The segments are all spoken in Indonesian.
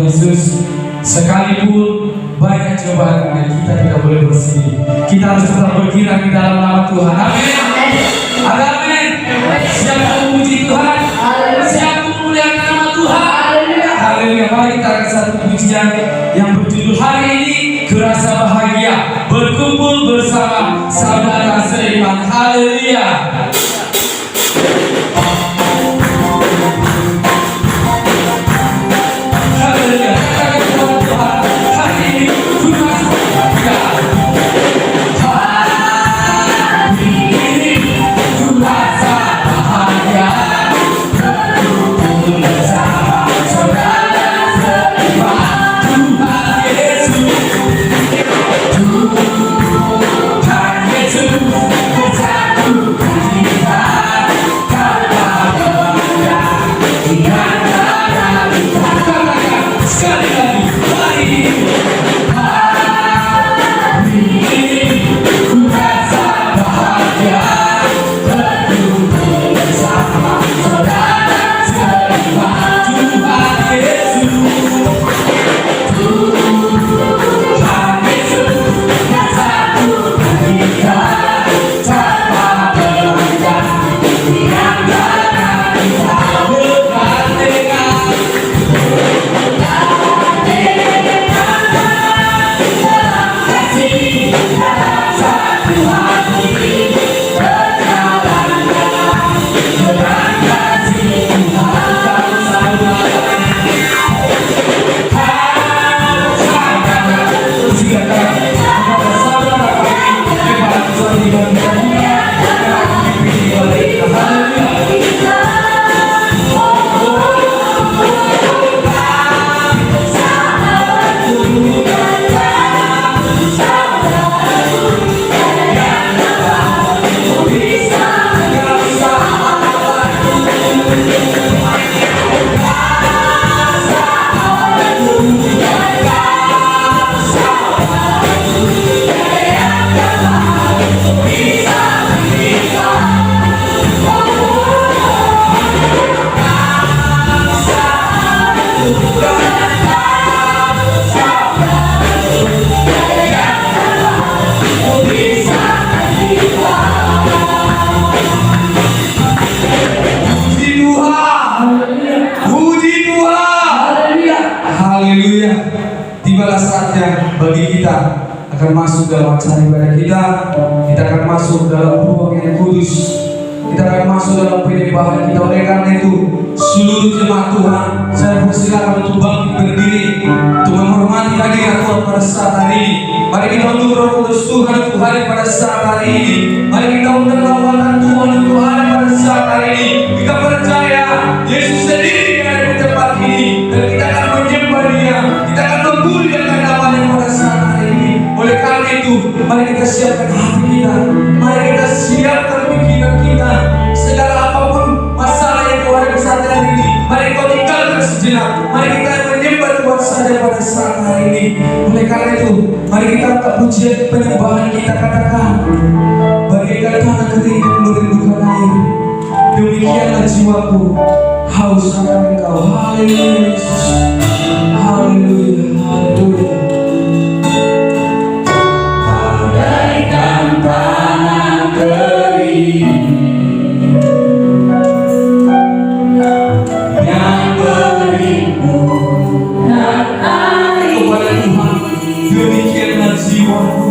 Yesus. Sekalipun banyak cobaan, kita tidak boleh bersedih. Kita harus tetap berkira di dalam nama Tuhan. Amin. Amin. Siap memuji Tuhan. Siap memuliakan nama Tuhan. Haleluya. Mari kita akan satu pujian yang berjudul hari ini Kurasa Bahagia, berkumpul bersama saudara seiman. Haleluya. Bagi kita akan masuk dalam acara ibadah kita akan masuk dalam ruang yang kudus, kita akan masuk dalam penyembahan kita. Oleh karena itu, seluruh jemaat Tuhan, saya persilakan untuk bangkit berdiri untuk menghormati hadirat Tuhan pada saat hari ini. Mari kita untuk Roh Kudus Tuhan untuk hari pada saat hari ini. Mari kita untuk lawatan Tuhan untuk hari pada saat hari ini. Kita percaya Yesus sendiri yang ada di tempat ini, dan kita akan menyembah Dia, kita akan memuliakan namanya pada saat hari ini. Oleh karena itu, mari kita siapkan hati kita, mari kita siapkan pikiran kita. Segala apapun masalah yang kau hadapi saat hari ini, mari kau tinggalkan sejenak. Mari kita menyembah Tuhan saja pada saat hari ini. Oleh karena itu, mari kita angkat pujian penyembahan kita, katakan, bagaikan tanah kering yang merindukan air, demikianlah jiwaku haus akan Engkau. Haleluya Yesus. Haleluya. Haleluya. Bagaikan tanah kering yang merindukan air, kepada Tuhan, demikianlah jiwaku.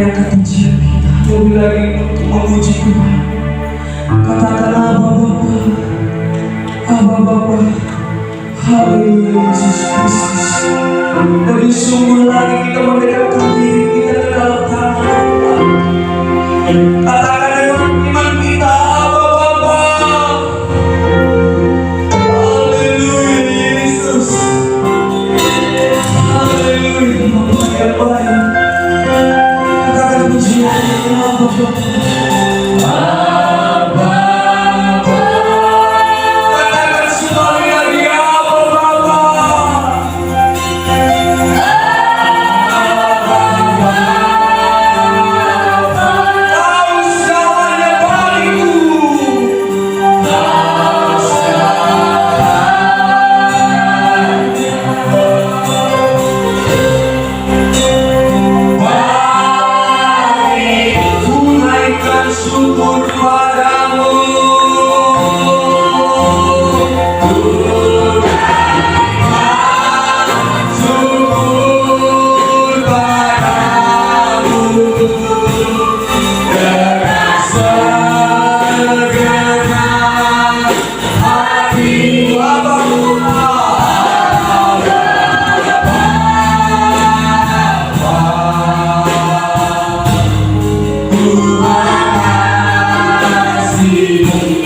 menaikkan pujian kita, lebih lagi untuk memuji Tuhan. Katakan Abba Bapa, Abba Bapa, haleluya Yesus Kristus. Lebih sungguh lagi kita mendekatkan diri kita ke dalam tangan Tuhan. Katakan dengan iman kita, Abba Bapa, haleluya Yesus, haleluya Bapa yang baik. Katakan pujian kita, Abba Bapa.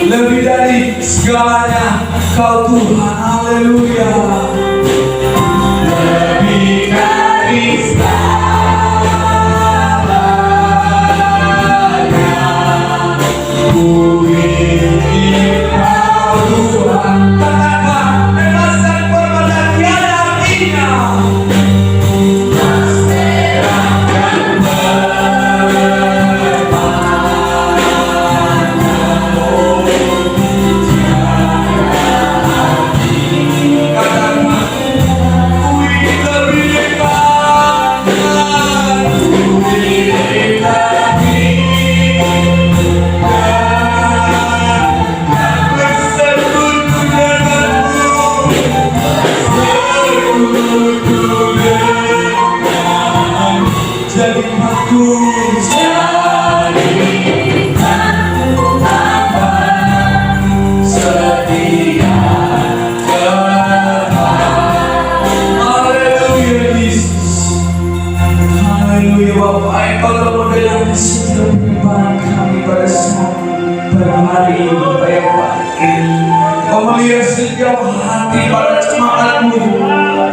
Lebih dari segalanya Kau Tuhan, haleluya. Lebih dari segalanya ku ingin Kau Tuhan. Katakan bebaskan permata tiada artinya. Setiap hati pada semangatmu,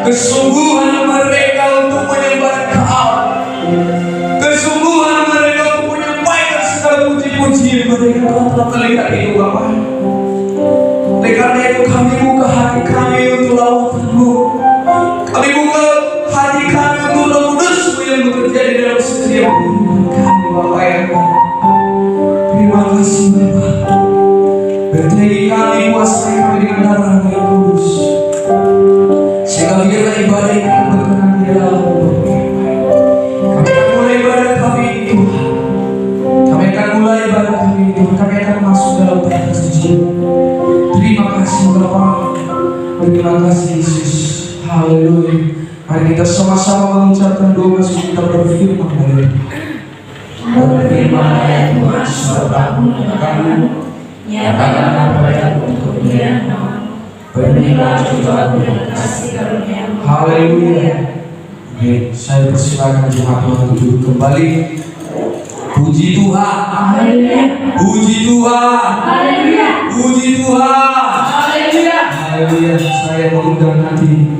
kesungguhan mereka untuk menyembah Kau, kesungguhan mereka untuk menyampaikan segala puji-pujian mereka. Kau telah melihat itu Bapa. Oleh karena itu kami buka hati kami untuk lawatan-Mu. Kami buka hati kami untuk Roh-Mu yang bekerja di dalam setiap kehidupan kami Bapa yang baik. Terima kasih Bapa. Bertegi kami, kuasai kami dengan darah-Mu yang kudus, sehingga biarlah ibadah ini berkenan di dalam-Mu. Kami akan mulai ibadah kami ini Tuhan. Kami akan mulai ibadah kami ini Tuhan. Kami akan masuk dalam tanah suci. Terima kasih Bapa. Terima kasih Yesus. Haleluya. Mari kita sama-sama mengucapkan doa sebelum kita berfirman. Berfirman ya Tuhan, sebab-Mu menekankan nyatakan padaku untuk dia nama. Berilah juga dengan kasih karunia-Mu. Haleluya. Oke, saya persilakan jemaat Tuhan untuk duduk kembali. Puji Tuhan. Haleluya. Puji Tuhan. Haleluya. Puji Tuhan. Haleluya. Haleluya. Saya mengundang nanti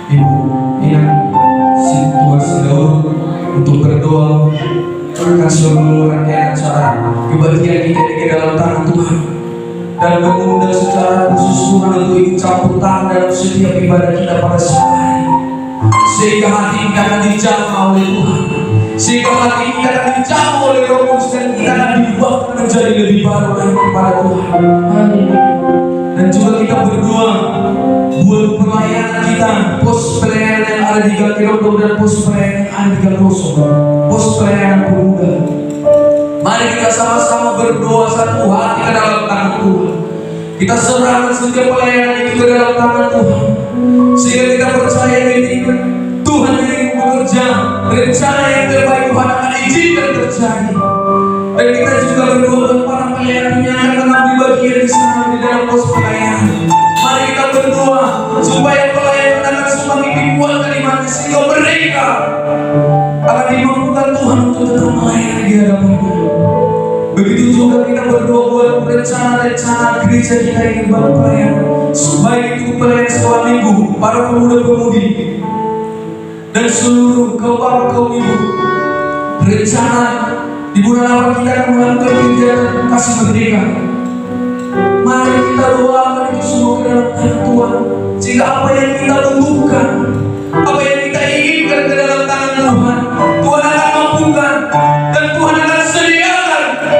Ibu yang situasi untuk berdoa akan seluruh rangkaian acara kebahagiaan kita di dalam tangan Tuhan, dan mengundang secara khusus Tuhan untuk ikut campur tangan dalam setiap ibadah kita pada siang hari, sehingga hati kita akan dijamah oleh Tuhan, sehingga hati kita akan dijamah oleh Roh Kudus, dan kita akan diubah menjadi lebih baru lagi kepada Tuhan. Dan juga kita berdoa buat pelayanan kita, pos pelayanan yang ada di Gakirodo dan pos pelayanan yang ada di Galoso, pos pelayanan pemuda. Mari kita sama-sama berdoa satu hati ke dalam tangan Tuhan. Kita serahkan setiap pelayanan itu ke dalam tangan Tuhan, sehingga kita percaya ini Tuhan yang bekerja, rencana yang terbaik Tuhan akan izinkan terjadi. Dan kita juga berdoa buat para pelayan yang akan mengambil bagian di sana di dalam pos pelayanan. Mari kita berdoa supaya pelayanan akan semakin dikuatkan di mana sehingga mereka akan dimampukan Tuhan untuk tetap melayani di hadapan-Mu. Begitu juga kita berdoa buat rencana-rencana gereja kita ini baru pelayanan, baik itu pelayanan sekolah minggu, para pemuda-pemudi, dan seluruh kaum bapak kaum ibu. Rencana di bulan awal kita akan melakukan kegiatan kasih merdeka. Mari kita doakan itu semua ke dalam tangan Tuhan, sehingga apa yang kita butuhkan, apa yang kita inginkan ke dalam tangan Tuhan, Tuhan akan mampukan dan Tuhan akan sediakan.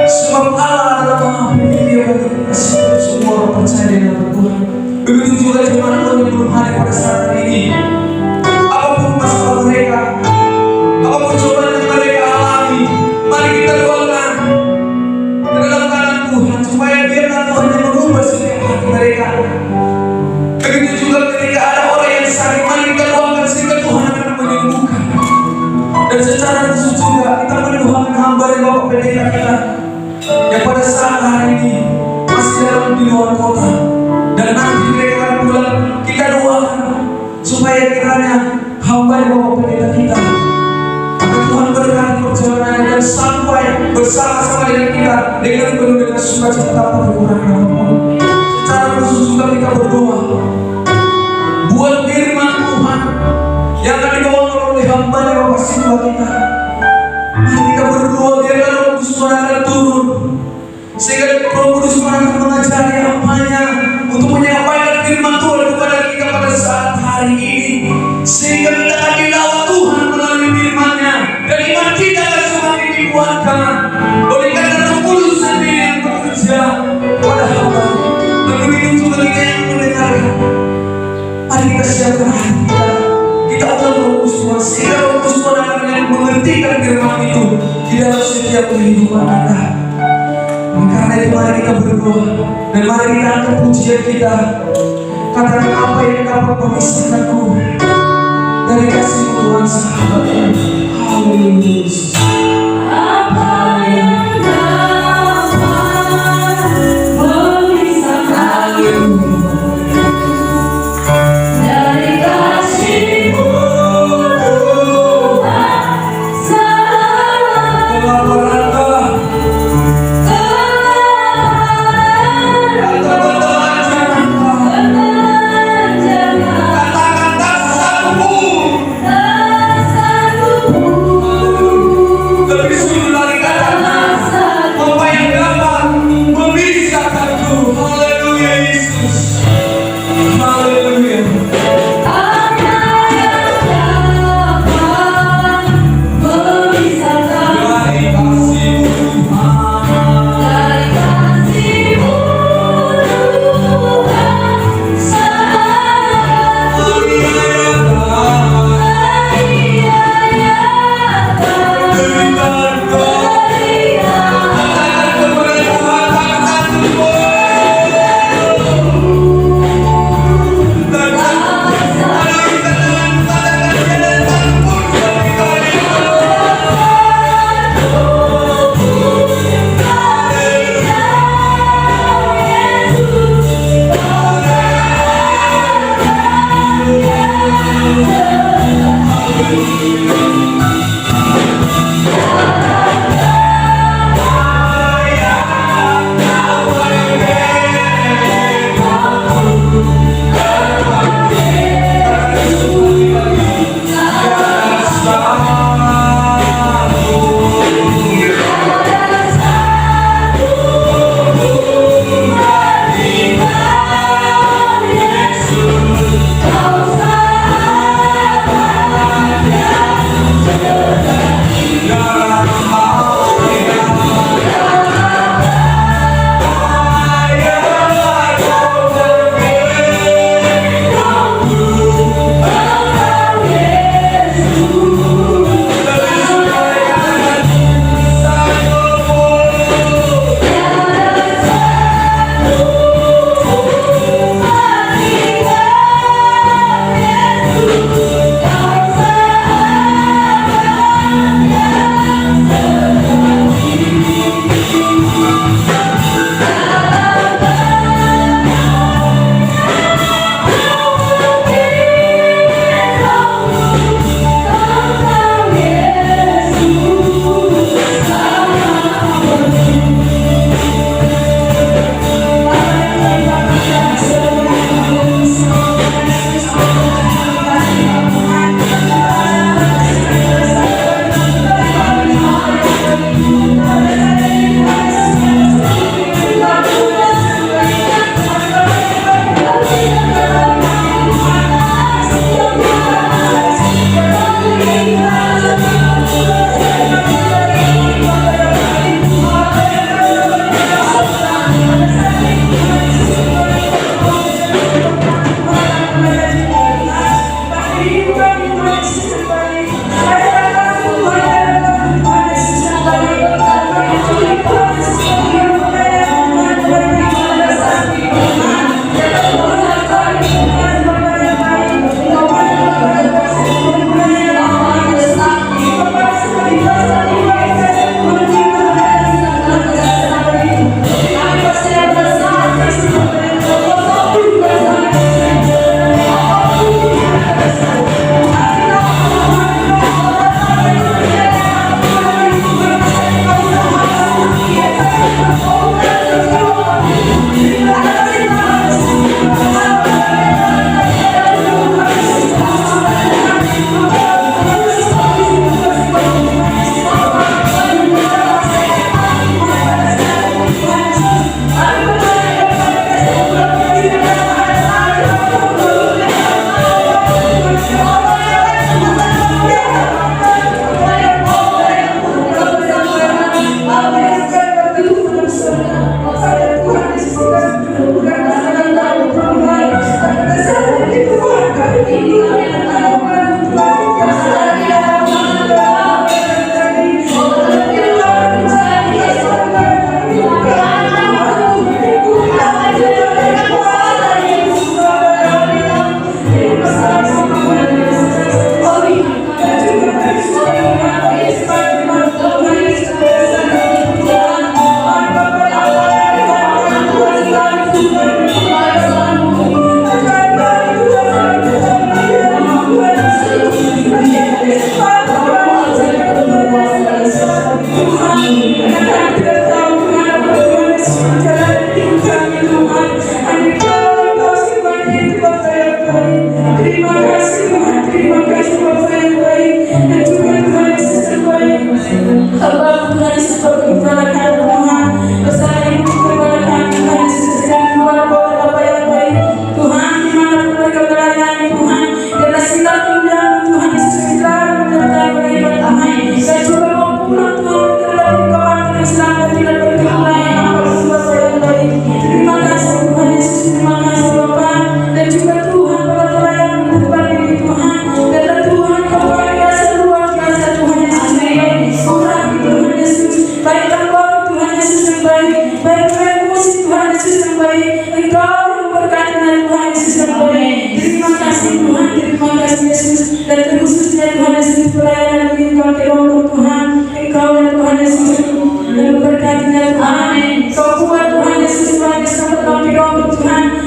Sebab Allah adalah Maha Penyedia bagi kita semua orang percaya dalam Tuhan. Begitu juga jemaat Tuhan yang belum hadir pada saat ini. Apapun masalah mereka, apapun cobaan yang mereka alami, mari kita doakan ke dalam tangan Tuhan supaya biarlah Tuhan yang mengubah setiap hati mereka. Begitu juga ketika ada orang yang sakit, mari kita doakan sehingga Tuhan akan menyembuhkan. Dan secara khusus juga kita mendoakan hamba dan bapak pendeta kita yang pada saat hari ini masih dalam di luar kota, dan nanti mereka akan pulang. Kita doakan supaya kiranya hamba dan bapak pendeta kita agar Tuhan berkati perjalanan dan sampai bersama-sama dengan kita dengan penuh dengan sukacita tanpa kekurangan apapun. Secara khusus juga kita berdoa buat firman Tuhan yang akan dibawakan oleh hamba dan bapak siswa kita. Mari kita berdoa biarlah Roh Kudus Tuhan akan turun, sehingga Roh Kudus Tuhan akan mengajari hambanya untuk menyampaikan firman Tuhan kepada kita pada saat hari ini, sehingga kita akan dilawat Tuhan melalui firman-Nya, dan iman kita akan semakin dikuatkan oleh karena Roh Kudus sendiri yang bekerja pada hamba. Dan begitu juga kita yang mendengarkan, mari kita siapkan hati kita. Kita akan Roh Kudus Tuhan, sehingga Roh Kudus Tuhan akan mengertikan firman itu di dalam setiap kehidupan kita. Karena itu mari kita berdoa dan mari kita angkat pujian kita. Katakan apa yang dapat memisahkanku dari kasih Tuhan sahabat. Haleluya. Apa yang dapat memisahkanku dari kasih-Mu Tuhan sahabat. Katakan tak sanggup.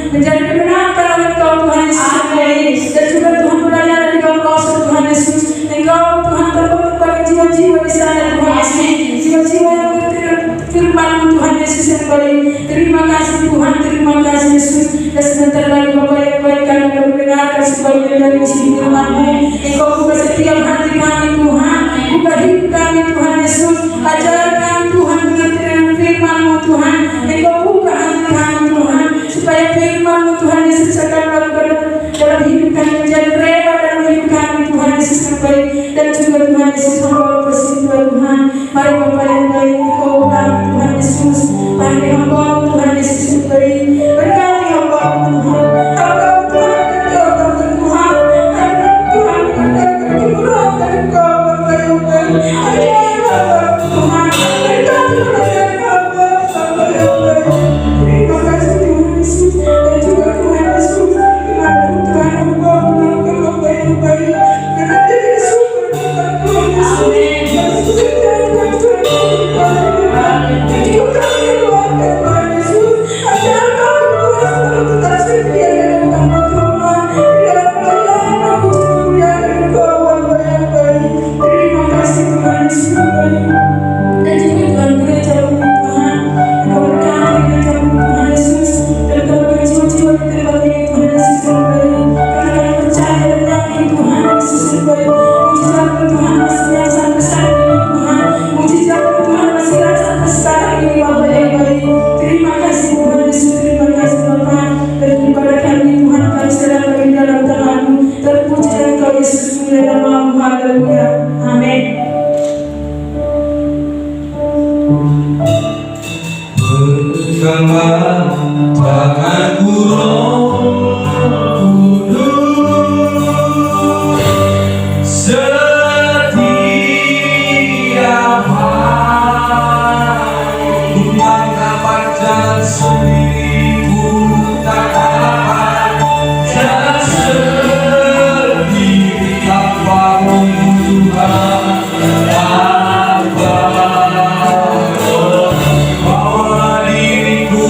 menjadi kebenaran oleh Engkau Tuhan Yesus. Dan juga Tuhan belajar dari Engkau Tuhan Yesus. Engkau Tuhan terbentuk bagi jiwa-jiwa di sana Tuhan Yesus. Jiwa-jiwa yang mengerti firman-Mu Tuhan Yesus yang baik. Terima kasih Tuhan, terima kasih Yesus. Dan sebentar lagi Bapak yang baik kami akan mendengarkan sebagian dari isi firman-Mu. Engkau buka setiap hati kami Tuhan, buka hidup kami Tuhan Yesus. Ajar kami Tuhan mengerti dengan firman-Mu Tuhan. Engkau buka hati kami Tuhan, supaya firman-Mu Tuhan Yesus akan melakukan dalam hidup kami menjadi rema dalam hidup kami Tuhan Yesus yang baik. Dan juga Tuhan Yesus membawa persembahan Tuhan. Mari Bapak yang baik, Engkau kami Tuhan Yesus. Mari hamba Tuhan Yesus yang baik. Berkati hamba Tuhan. Hamba Tuhan, Engkau Tuhan. Hamba Tuhan, Engkau Tuhan. Engkau Bapa yang baik. Ajar hamba Tuhan. Berkati hamba yang baik. Terima kasih Tuhan Yesus. Dan juga Tuhan Yesus. Dimanapun Tuhan hamba melakukan hamba yang baik. Karena dia tidak suka dengan Tuhan Yesus. Yesus yang Tuhan Tuhan Tuhan. Dan juga kami keluarga Tuhan Yesus. Ajar kami Tuhan selalu tetap setia dalam hamba Tuhan. Di dalam pelayanan puji kemuliaan Engkau hamba yang baik. Terima kasih Tuhan Yesus yang baik. Dan juga Tuhan gereja Tuhan. Engkau berkati gereja Tuhan Yesus. Dan Engkau bagi jiwa-jiwa di tempat ini Tuhan Yesus yang baik. Karena kami percaya dan yakin Tuhan Yesus yang baik. Mujizat Tuhan masih yang sampai saat ini Tuhan. Mujizat Tuhan masih yang sampai sekarang ini Bapa yang baik. Terima kasih Tuhan Yesus, terima kasih Bapa. Dan daripada kami Tuhan kami sedang bagi dalam tangan-Mu. Terpuji Engkau Yesus mulia namamu. Haleluya. Amin. Bergembang tanganku Roh Kudus, setiap hari ku tak dapat jalan sendiri, ku tak dapat jalan sendiri tanpa-Mu Tuhan. Bawa diriku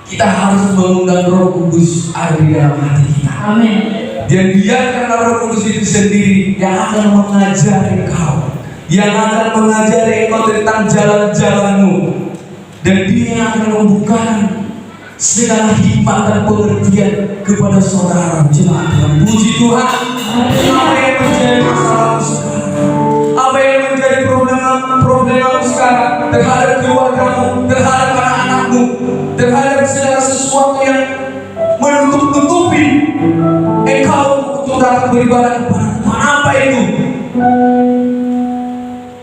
kita harus mengundang Roh Kudus ada di dalam hati kita. Amin. Dan biarkanlah Roh Kudus itu sendiri yang akan mengajari engkau, yang akan mengajari engkau tentang jalan-jalanmu, dan Dia yang akan membukakan segala hikmat dan pengertian kepada saudara jemaat Tuhan. Puji Tuhan. Apa yang menjadi masalahmu sekarang? Apa yang menjadi problemamu sekarang terhadap keluargamu, terhadap anak-anakmu, terhadap segala sesuatu yang menutup-nutupi engkau untuk dapat beribadah kepada Tuhan? Apa itu?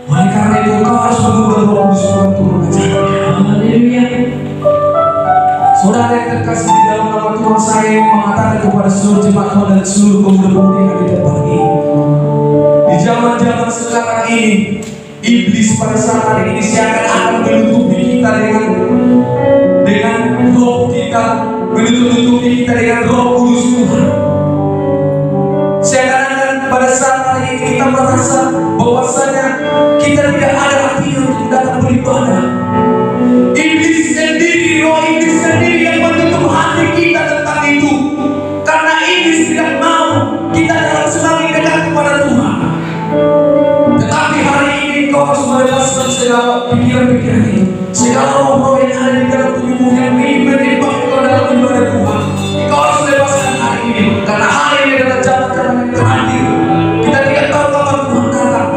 Oleh karena itu engkau harus mengundang Roh Kudus untuk mengajarnya. Haleluya. Saudara yang terkasih di dalam nama Tuhan, saya saya mengatakan kepada seluruh jemaat Tuhan dan seluruh pemuda-pemudi yang ada di tempat ini. Di zaman-zaman sekarang ini, iblis pada saat hari ini akan menutupi kita dengan roh kita, menutupi kita dengan roh kudus Tuhan. Seakan-akan pada saat hari ini kita merasa bahwasanya kita tidak ada artinya untuk datang beribadah. Iblis sendiri, roh iblis sendiri yang menutup hati kita tentang itu. Karena iblis tidak mau kita dalam semakin dekat kepada Tuhan. Tetapi hari ini kau harus melepaskan segala pikiran-pikiran itu, segala roh-roh yang ada di dalam tubuhmu yang ingin menimbang kau dalam ibadah Tuhan. Kau harus lepaskan hari ini, karena hari ini adalah zaman-zaman yang terakhir. Kita tidak tahu kapan Tuhan datang.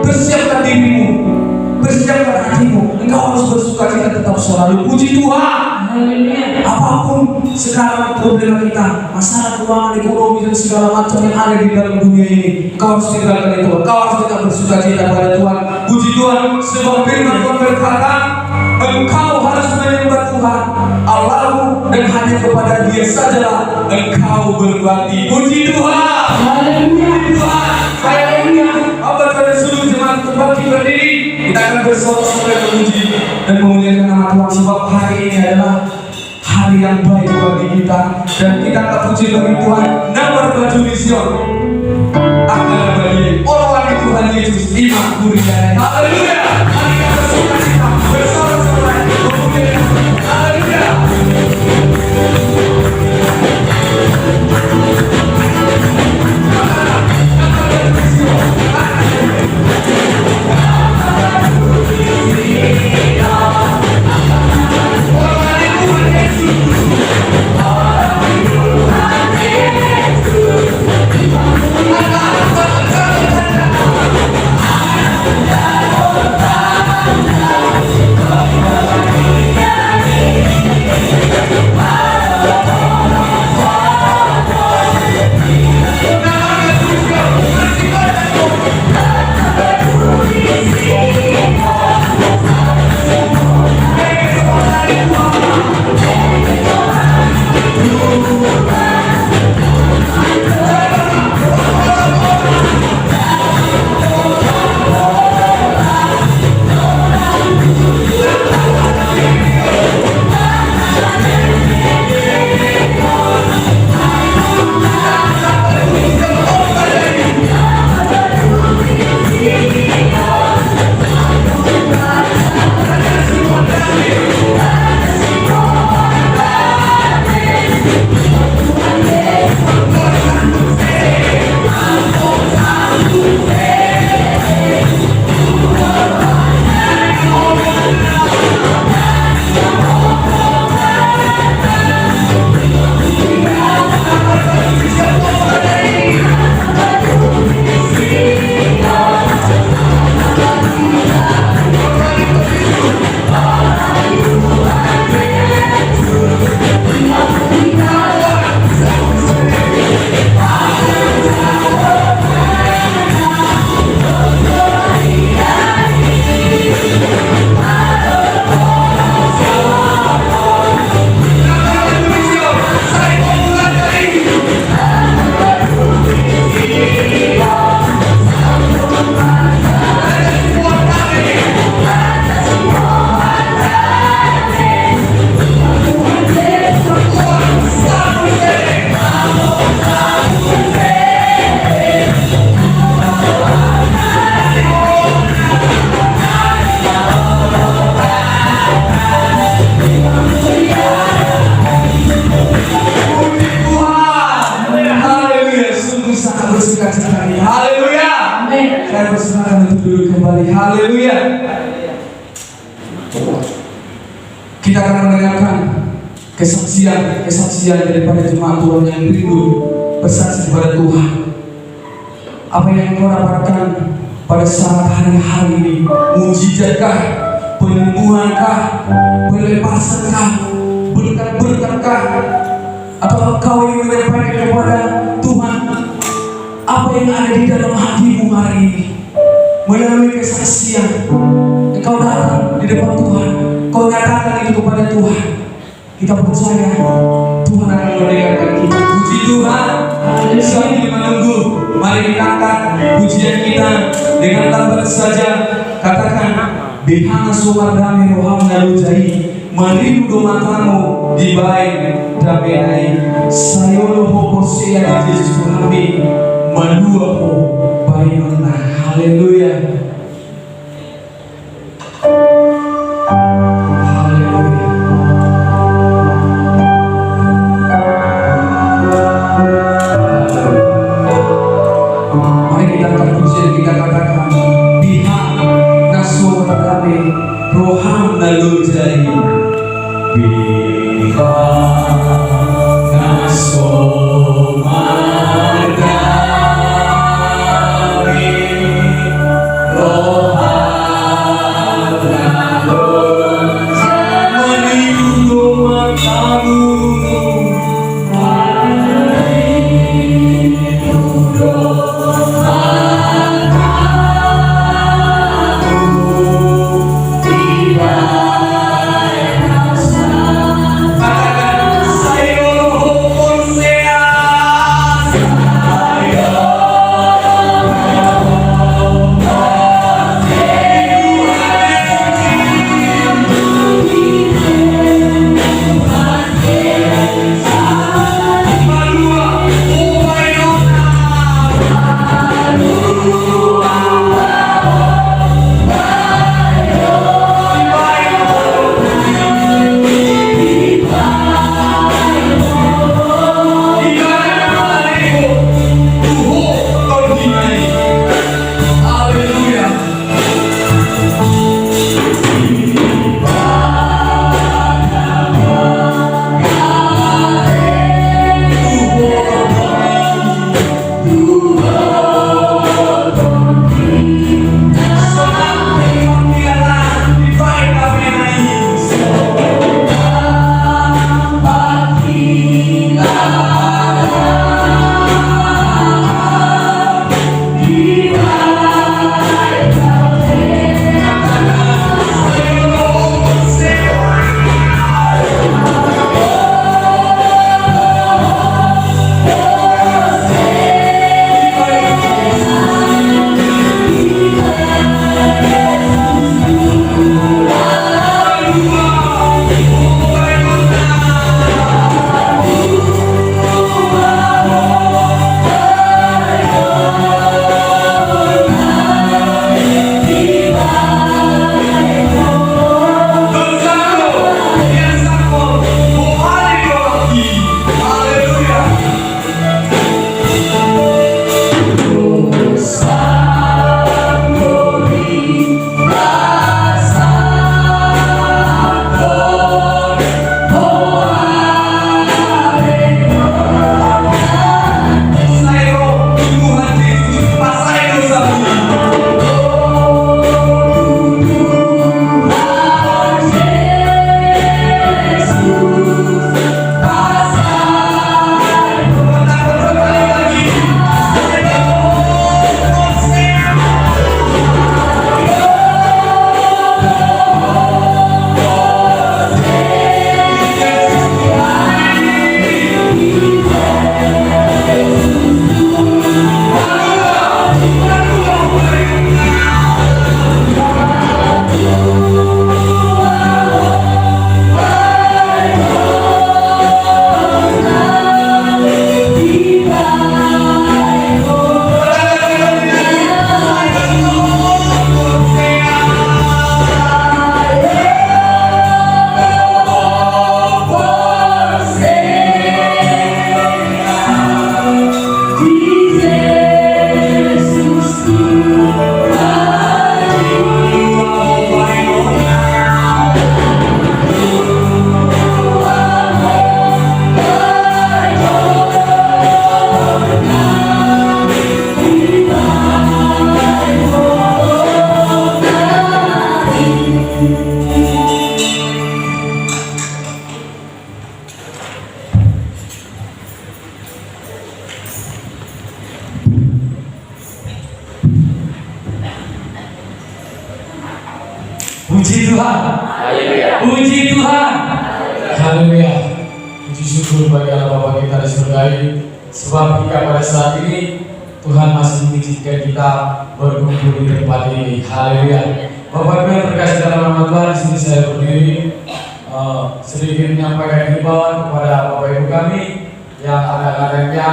Persiapkan dirimu, persiapkan hatimu. Engkau harus bersukacita tetap selalu. Puji Tuhan. Apapun sekarang problema kita, masalah keuangan, ekonomi dan segala macam yang ada di dalam dunia ini, kau harus tinggalkan itu. Kau harus tetap bersukacita pada Tuhan. Puji Tuhan, sebab firman Tuhan berkata, engkau harus menyembah Tuhan Allahmu dan hanya kepada Dia sajalah engkau berbakti. Puji Tuhan. Puji Tuhan. Haleluya. Apa pada seluruh jemaat berbakti berdiri, kita akan bersorak-sorai memuji dan memuliakan nama Tuhan, sebab hari ini adalah hari yang baik bagi kita, dan kita akan puji bagi Tuhan. Nama baju di Sion akan bagi orang Tuhan Yesus iman kurian. Haleluya. Mari kita bersukacita, bersorak-sorai memuliakan. Haleluya. Saya bersemangat untuk duduk kembali. Haleluya. Kita akan mendengarkan kesaksian daripada jemaat Tuhan yang rindu bersaksi kepada Tuhan. Apa yang kau dapatkan pada saat hari-hari ini? Mujizatkah? Penyembuhankah? Pelepasankah? Berkat-berkatkah? Atau kau ingin menyampaikan kepada Tuhan apa yang ada di dalam hatimu hari ini? Melalui kesaksian, engkau datang di depan Tuhan, kau nyatakan itu kepada Tuhan. Kita percaya Tuhan akan memerdekakan kita. Puji Tuhan. Sambil menunggu, mari kita angkat pujian kita dengan lambat saja. Katakan, Behana sumardame roham nalujai, merindu domatamu di baik damenai. Sayolo hopo seya di Yesus kami, mandua ho bayona. Haleluya. Roham nalujai Biha naso margami Roham nalujai meniru matamu Puji Tuhan. Haleluya. Puji Tuhan. Haleluya. Puji Puji syukur bagi Allah Bapa kita di surga ini, sebab hingga pada saat ini Tuhan masih mengizinkan kita berkumpul di tempat ini. Haleluya. Bapak Ibu yang terkasih dalam nama Tuhan, di sini saya berdiri sedikit menyampaikan himbauan kepada Bapak Ibu kami yang anak-anaknya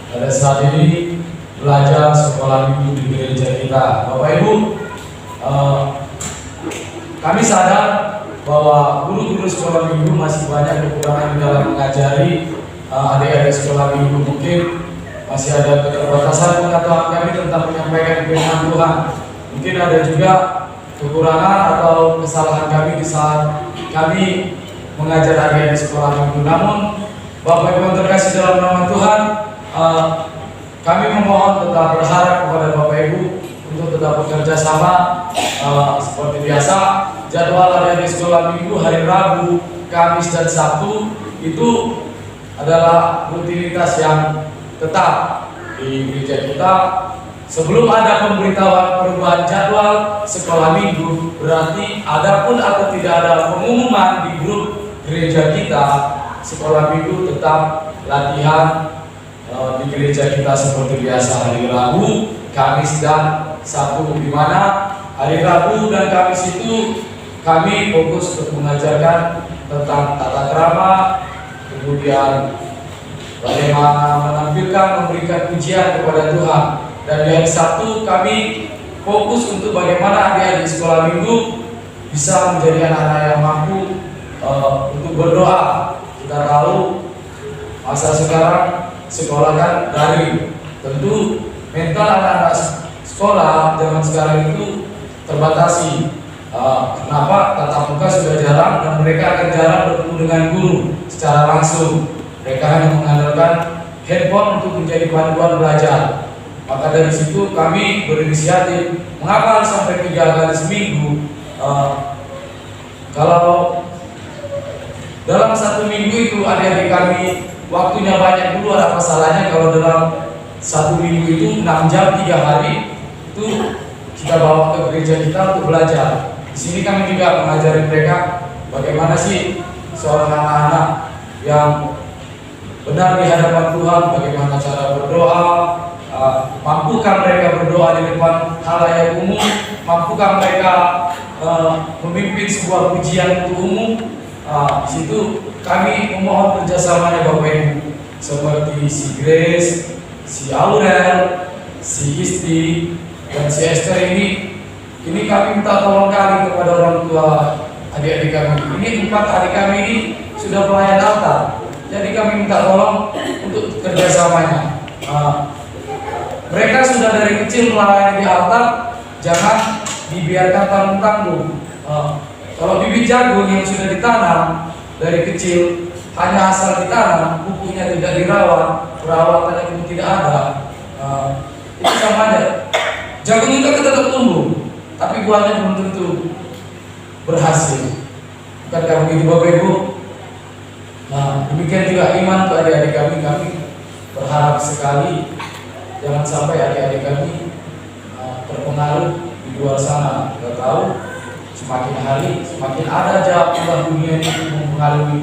pada saat ini belajar sekolah minggu di gereja kita. Bapak Ibu, kami sadar bahwa guru-guru sekolah minggu masih banyak kekurangan di dalam mengajari adik-adik sekolah minggu. Mungkin masih ada keterbatasan pengetahuan kami tentang menyampaikan firman Tuhan. Mungkin ada juga kekurangan atau kesalahan kami di saat kami mengajar adik-adik sekolah minggu. Namun Bapak Ibu yang terkasih dalam nama Tuhan, kami memohon tetap berharap kepada Bapak Ibu untuk tetap bekerja sama seperti biasa. Jadwal adik-adik sekolah minggu hari Rabu, Kamis, dan Sabtu itu adalah rutinitas yang tetap di gereja kita. Sebelum ada pemberitahuan perubahan jadwal sekolah minggu, berarti ada pun atau tidak ada pengumuman di grup gereja kita, sekolah minggu tetap latihan di gereja kita seperti biasa hari Rabu, Kamis, dan Sabtu, di mana hari Rabu dan Kamis itu kami fokus untuk mengajarkan tentang tata krama, kemudian bagaimana menampilkan, memberikan pujian kepada Tuhan. Dan di hari Sabtu kami fokus untuk bagaimana adik-adik sekolah minggu bisa menjadi anak-anak yang mampu untuk berdoa. Kita tahu masa sekarang sekolah kan daring. Tentu mental anak-anak sekolah zaman sekarang itu terbatasi. Kenapa? Tatap muka sudah jarang dan mereka akan jarang bertemu dengan guru secara langsung. Mereka hanya mengandalkan handphone untuk menjadi panduan belajar. Maka dari situ kami berinisiatif, mengapa harus sampai 3 kali seminggu? Kalau dalam 1 minggu itu adik-adik kami waktunya banyak dulu, ada masalahnya kalau dalam 1 minggu itu 6 jam 3 hari itu kita bawa ke gereja kita untuk belajar. Di sini kami juga mengajari mereka bagaimana sih seorang anak-anak yang benar di hadapan Tuhan, bagaimana cara berdoa, mampukah mereka berdoa di depan halayak umum, mampukah mereka memimpin sebuah pujian untuk umum. Di situ kami memohon kerjasamanya Bapak Ibu, seperti si Grace, si Aurel, si Isti, dan si Esther ini kami minta tolong kali kepada orang tua adik-adik kami. Ini 4 adik kami ini sudah pelayan altar, jadi kami minta tolong untuk kerjasamanya. Mereka sudah dari kecil melayani di altar, jangan dibiarkan tanggung-tanggung. Kalau bibit jagung yang sudah ditanam dari kecil hanya asal ditanam, pupuknya tidak dirawat, perawatannya pun tidak ada, itu sama aja. Jagung itu akan tetap tumbuh, tapi buahnya belum tentu berhasil. Bukankah begitu Bapak Ibu? Demikian juga iman untuk adik-adik kami berharap sekali jangan sampai adik-adik kami terpengaruh di luar sana. Kita tahu semakin hari semakin ada jauh dunia ini mempengaruhi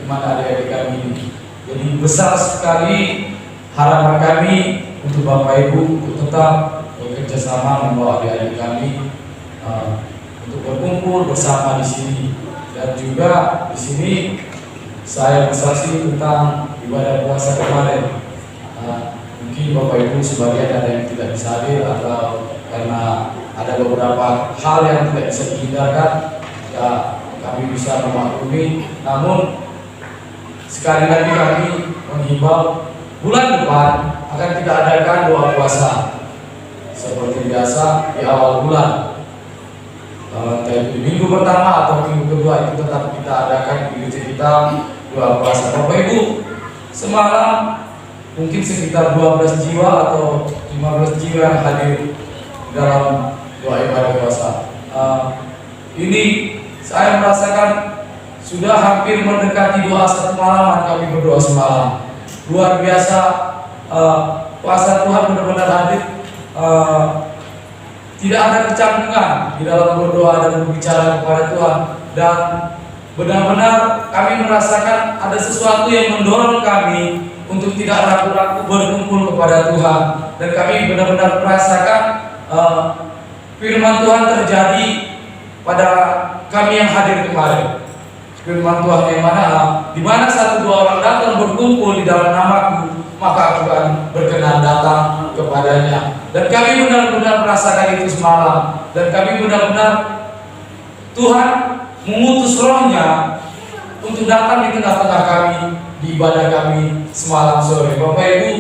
iman adik-adik kami ini. Jadi besar sekali harapan kami untuk Bapak Ibu untuk tetap bekerja sama membawa adik-adik kami untuk berkumpul bersama di sini. Dan juga di sini saya bersaksi tentang ibadah puasa kemarin. Mungkin Bapak Ibu sebagian ada yang tidak bisa hadir atau karena ada beberapa hal yang tidak bisa dihindarkan, ya kami bisa memaklumi. Namun sekali lagi kami menghimbau bulan depan akan kita adakan doa puasa seperti biasa di awal bulan. Di minggu pertama atau minggu kedua itu tetap kita adakan di gereja kita doa puasa. Bapak Ibu, semalam mungkin sekitar 12 jiwa atau 15 jiwa yang hadir dalam doa ibadah puasa. Ini saya merasakan sudah hampir mendekati doa 1 malaman kami berdoa semalam. Luar biasa, puasa Tuhan benar-benar hadir. Tidak ada kecanggungan di dalam berdoa dan berbicara kepada Tuhan. Dan benar-benar kami merasakan ada sesuatu yang mendorong kami untuk tidak ragu-ragu berkumpul kepada Tuhan, dan kami benar-benar merasakan firman Tuhan terjadi pada kami yang hadir kemarin. Firman Tuhan yang mana, di mana satu dua orang datang berkumpul di dalam namaku, maka aku akan berkenan datang kepadanya. Dan kami benar-benar merasakan itu semalam, dan kami benar-benar Tuhan mengutus Roh-Nya untuk datang di tengah-tengah kami di ibadah kami semalam sore. Bapak Ibu,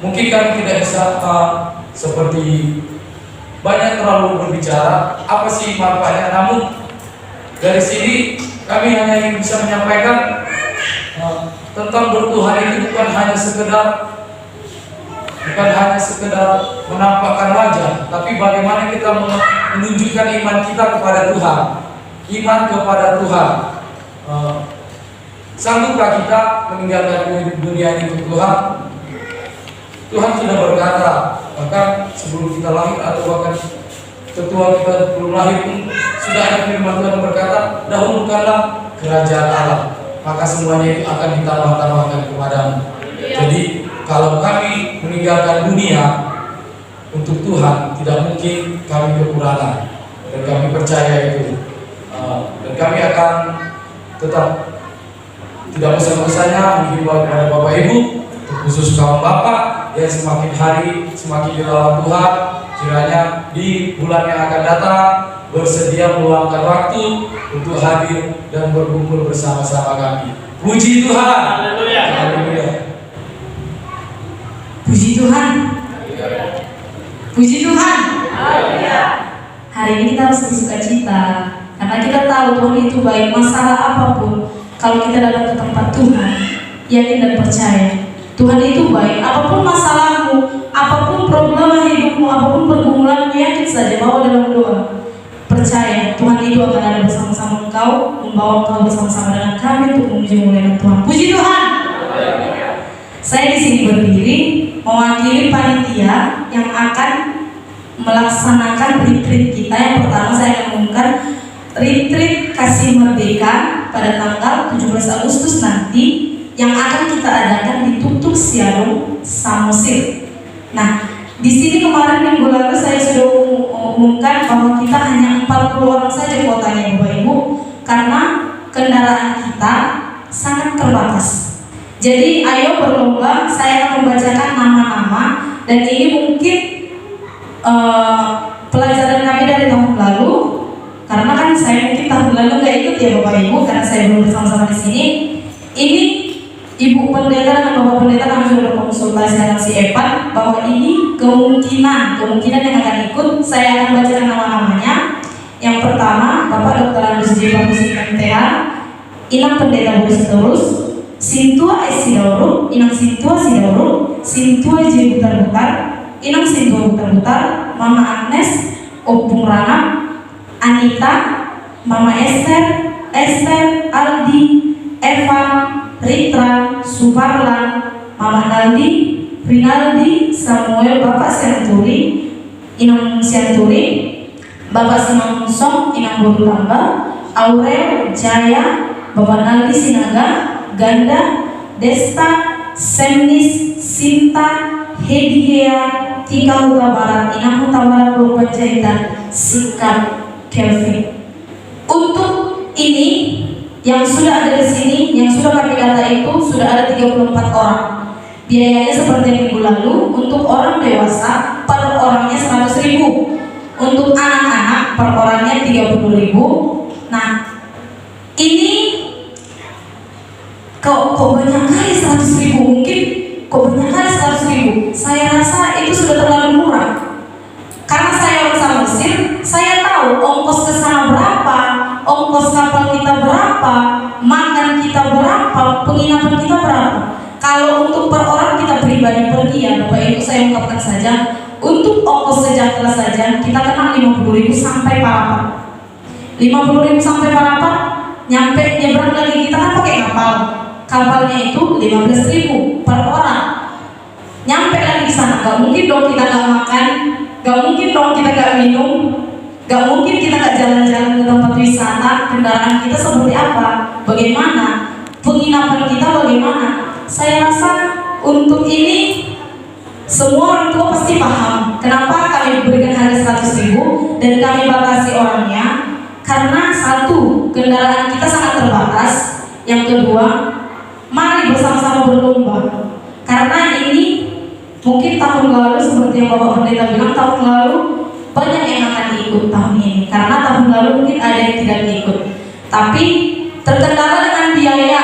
mungkin kami tidak bisa seperti banyak terlalu berbicara apa sih manfaatnya, namun dari sini kami hanya ingin bisa menyampaikan tentang bertuhan itu bukan hanya sekedar menampakkan wajah, tapi bagaimana kita menunjukkan iman kita kepada Tuhan, iman kepada Tuhan. Sanggupkah kita meninggalkan dunia ini untuk Tuhan? Tuhan sudah berkata, bahkan sebelum kita lahir atau bahkan ketua kita belum lahir pun sudah ada firman Tuhan berkata, dahulukanlah kerajaan Allah, maka semuanya itu akan ditambah-tambahkan kepadamu. Jadi kalau kami meninggalkan dunia untuk Tuhan, tidak mungkin kami kekurangan, dan kami percaya itu. Dan kami akan tetap tidak bosan-bosannya menghimbau kepada Bapak Ibu, khusus kaum Bapak yang semakin hari semakin dirawat Tuhan, kiranya di bulan yang akan datang bersedia meluangkan waktu untuk hadir dan berkumpul bersama-sama kami. Puji Tuhan. Haleluya. Puji Tuhan. Puji Tuhan. Hari ini kita harus bersuka cita karena kita tahu Tuhan itu baik. Masalah apapun, kalau kita datang ke tempat Tuhan, yakin dan percaya Tuhan itu baik. Apapun masalahmu, apapun problema hidupmu, apapun pergumulanmu, yakin saja bahwa dalam doa percaya Tuhan itu akan ada bersama-sama engkau, membawa engkau bersama-sama dengan kami untuk memuji muliakan Tuhan. Puji Tuhan. Saya di sini berdiri mewakili panitia yang akan melaksanakan retreat kita. Yang pertama saya akan mengumumkan retreat Kasih Merdeka pada tanggal 17 Agustus nanti yang akan kita adakan di Tutuk Siadung, Samosir. Nah, di sini kemarin minggu lalu saya sudah umumkan bahwa kita hanya 40 orang saja kuotanya Bapak Ibu, karena kendaraan kita sangat terbatas. Jadi ayo berlomba, saya akan membacakan nama-nama, dan ini mungkin pelajaran kami dari tahun lalu, karena kan saya mungkin tahun lalu nggak ikut ya Bapak Ibu, karena saya belum bersama-sama di sini. Ini Ibu Pendeta dan Bapak Pendeta kami sudah berkonsultasi dengan si Evan bahwa ini kemungkinan yang akan ikut. Saya akan bacakan nama-namanya. Yang pertama Bapak Dr. Andus J. Bagusi MTH, Inang Pendeta Boris Terus, Sintua S. Sidauru, Inang Sintua Sidauru, Sintua J. Butar-Butar, Inang Sintua Butar-Butar, Mama Agnes, Opung Rana, Anita, Mama Esther, Aldi, Evan, Ritra, Suparlan, Mama Naldi, Rinaldi, Samuel, Bapak Sianturi, Inang Sianturi, Bapak Simang Song, Inang Bodu Lamba, Aurel, Jaya, Bapak Naldi Sinaga, Ganda, Desta, Semnis, Sinta, Hedia, Tika Huta Barat, Inang Huta Barat, Bapak Jahitan, Sikap, Kelvin. Untuk ini yang sudah ada di sini, yang sudah kami data itu sudah ada 34 orang. Biayanya seperti yang minggu lalu. Untuk orang dewasa per orangnya 100.000. Untuk anak-anak per orangnya 30.000. Nah, ini kok banyak kali 100.000? Mungkin kok banyak kali 100.000? Saya rasa itu sudah terlalu murah. Karena saya orang Samosir, saya tahu ongkos ke sana berapa, ongkos kapal kita berapa, makan kita berapa, penginapan kita berapa. Kalau untuk per orang kita pribadi pergi ya Bapak Ibu, saya ungkapkan saja, untuk ongkos sejahtera saja kita kena 50.000 sampai Parapat. 50.000 sampai Parapat, nyampe nyebrang lagi kita kan pakai kapal. Kapalnya itu 15.000 per orang. Nyampe lagi di sana, gak mungkin dong kita gak makan, gak mungkin dong kita gak minum. Gak mungkin kita gak jalan-jalan ke tempat wisata, kendaraan kita seperti apa, bagaimana, penginapan kita bagaimana. Saya rasa untuk ini semua orang tua pasti paham kenapa kami berikan harga 100.000 dan kami batasi orangnya. Karena satu, kendaraan kita sangat terbatas. Yang kedua, mari bersama-sama berlomba. Karena ini mungkin tahun lalu seperti yang Bapak Pendeta bilang, tahun lalu banyak yang akan ikut tahun ini. Karena tahun lalu mungkin ada yang tidak ikut. Tapi terkendala dengan biaya,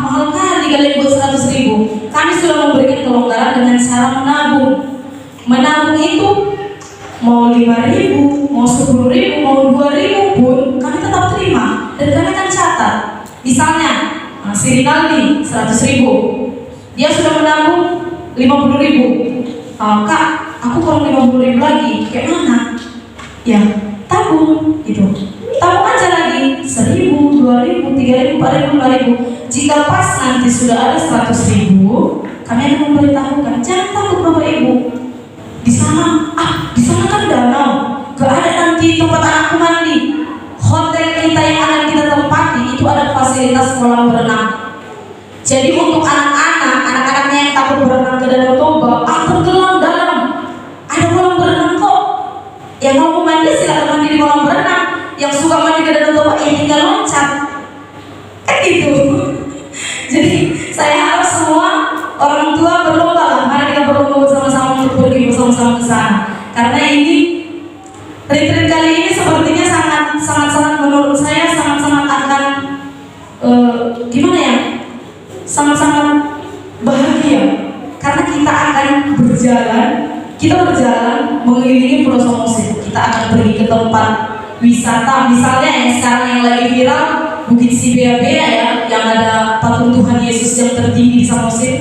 mahal kali kalian buat 100.000. Kami sudah memberikan kelonggaran dengan cara menabung. Menabung itu mau 5.000, mau 10.000, mau 2.000 pun kami tetap terima dan kami akan catat. Misalnya si Rinaldi 100.000, dia sudah menabung 50.000. Kak, aku kurang 50.000 lagi, kayak mana? Ya, tabung gitu. Tabung aja lagi 1.000, 2.000, 3.000, 4.000, 5.000. Jika pas nanti sudah ada 100.000, kami akan memberitahukan, jangan takut Bapak Ibu. Di sana kan danau, gak ada nanti tempat anakku mandi. Hotel kita yang akan kita tempati itu ada fasilitas kolam berenang. Jadi untuk anak-anaknya yang takut berenang ke Danau Toba, tenggelam dalam, ada kolam berenang kok. Yang mau mandi silakan mandi di kolam berenang. Yang suka mandi ke Danau Toba, tinggal loncat. Kan gitu. Jadi saya harap semua orang tua berlomba lah. Mari kita berlomba bersama-sama untuk pergi bersama-sama ke sana. Karena ini retreat kali ini sepertinya sangat menurut saya sangat akan gimana ya? Sangat bahagia. Karena kita berjalan mengelilingi Pulau Samosir. Kita akan pergi ke tempat wisata, misalnya yang sekarang yang lagi viral Bukit Sibeabea ya, yang ada patung Tuhan Yesus yang tertinggi di Samosir.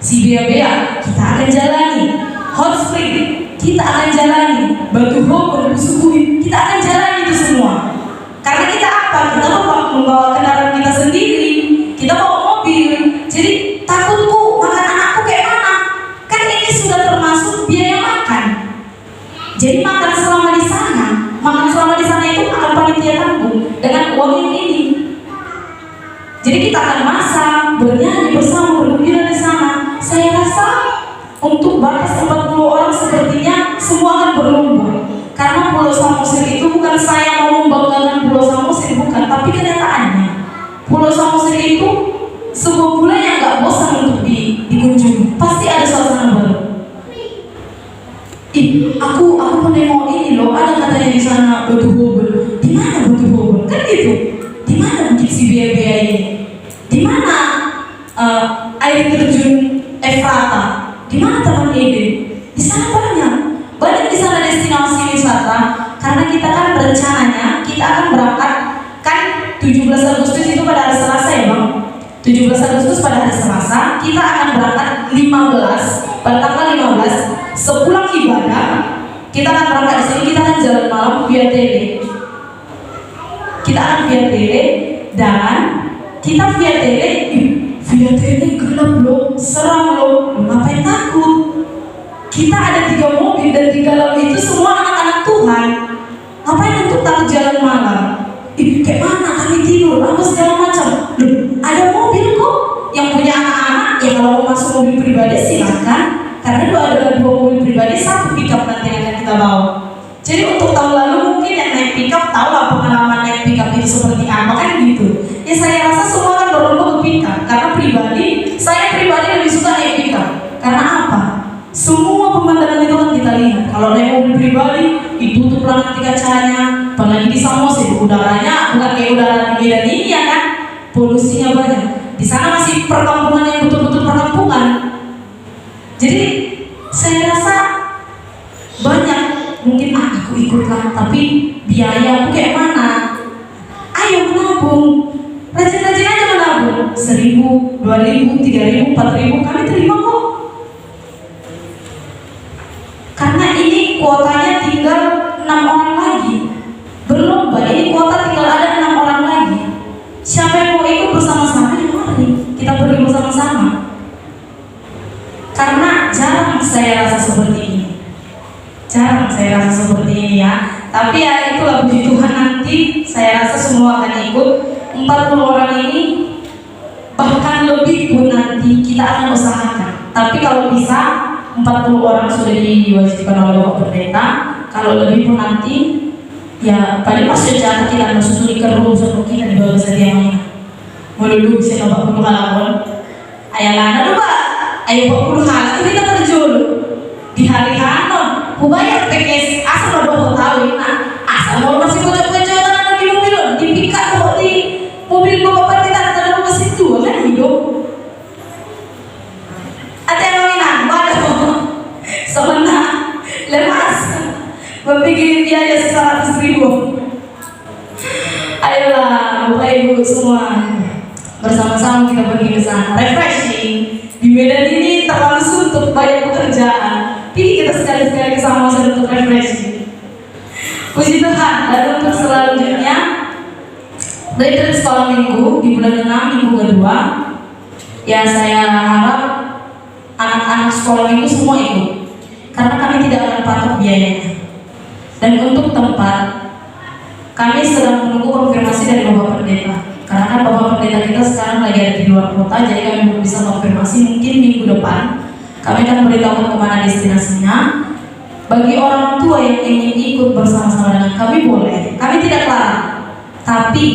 Sibeabea kita akan jalani, Hot Spring kita akan jalani, Batu Hobor, Busukui kita akan jalani itu semua. Karena kita apa? Kita membawa kendaraan kita sendiri, kita bawa mobil. Jadi takutku makan anakku kayak mana? Kan ini sudah termasuk biaya makan. Jadi makan selama di sana itu akan panitia tanggung dengan uang ini. Jadi kita akan masak, bernyanyi bersama, bergembira di sana. Saya rasa untuk batas 40 orang sepertinya semua akan berlomba. Karena Pulau Samosir itu bukan saya mau membanggakan Pulau Samosir, bukan, tapi kenyataannya Pulau Samosir itu sebuah pulau yang gak bosan untuk dikunjungi. Pasti ada suasana baru. Aku pernah mau ini loh, ada katanya di sana Batu Hobor. Di mana Batu Hobor? Kan gitu. Di mana Bukit Sibeabea ini? Di mana air terjun Efrata? Di mana Taman Eden? Di sana banyak di sana destinasi wisata. Karena kita kan rencananya kita akan berangkat kan 17 Agustus itu pada hari Selasa ya Bang. 17 Agustus pada hari Selasa kita akan berangkat 15 pada tanggal 15. Sepulang ibadah kita akan berangkat di sini, kita akan jalan malam via tele. Kita akan via tele dan kita via tele gelap loh, seram loh, ngapain takut? Kita ada 3 mobil dan di dalam itu semua anak-anak Tuhan. Ngapain untuk takut jalan malam? Kayak mana kami tidur, apa segala macam. Loh, ada mobil kok yang punya anak-anak, ya kalau mau masuk mobil pribadi silahkan. Karena ada 2 mobil pribadi, 1 pickup nanti yang akan kita bawa. Jadi untuk tahun lalu mungkin yang naik pickup tahu lah pengalaman naik pickup itu seperti apa kan gitu. Ya saya rasa semua kan berlomba ke pickup. Karena saya pribadi lebih suka naik pickup. Karena apa? Semua pemandangan itu kan kita lihat. Kalau naik mobil pribadi ditutup lah nanti kacanya. Apalagi di Samosir udaranya bukan kayak udara di Medan ini ya kan. Polusinya banyak. Di sana masih perkampungan yang betul-betul perkampungan. Jadi saya rasa banyak mungkin aku ikutlah, tapi biaya aku kayak mana? Ayo menabung, rajin-rajin aja menabung 1.000, 2.000, 3.000, 4.000 kami terima kok. Karena ini kuotanya tinggal 6 orang lagi. Berlomba ini kuota tinggal ada 6 orang lagi. Siapa yang mau ikut bersama-sama? Mari kita pergi bersama-sama. Karena jarang saya rasa seperti ini. Jarang saya rasa seperti ini ya. Tapi ya itulah puji Tuhan, nanti saya rasa semua akan ikut 40 orang ini, bahkan lebih pun nanti kita akan usahakan. Tapi kalau bisa 40 orang sudah diwajibkan oleh Bapak Pendeta. Kalau lebih pun nanti ya paling masuk jalan kita masuk ke rumah sebelum kita dibawa ke setiap melulu bisa Bapak perlu halaman. Ayalah dulu Pak, ayo Bapak perlu halaman kita terjun di hari hanon. Kubayar tekes asal Bapak tahu nah asal mau masih bocor-bocoran ada di mobil dipikat kok di mobil Bapak Pendeta ada masih tua kan hidup. Ada yang mainan, waduh, sebenarnya lemas, berpikir biaya 100.000. Ayolah, Bapak Ibu semua, bersama-sama kita pergi ke sana, refreshing. Di Medan ini terlalu suntuk banyak pekerjaan, pilih kita sekali-sekali ke sana untuk refreshing. Puji Tuhan. Dan untuk selanjutnya, dari sekolah minggu di bulan 6 minggu kedua, ya saya harap anak-anak sekolah minggu semua ikut, karena kami tidak akan patok biayanya. Dan untuk tempat, kami sedang menunggu konfirmasi dari Bapak Pendeta, karena kan Bapak Pendeta kita sekarang lagi ada di luar kota, jadi kami belum bisa konfirmasi. Mungkin minggu depan kami akan beritahu kemana destinasinya. Bagi orang tua yang ingin ikut bersama-sama dengan kami boleh, kami tidak larang, tapi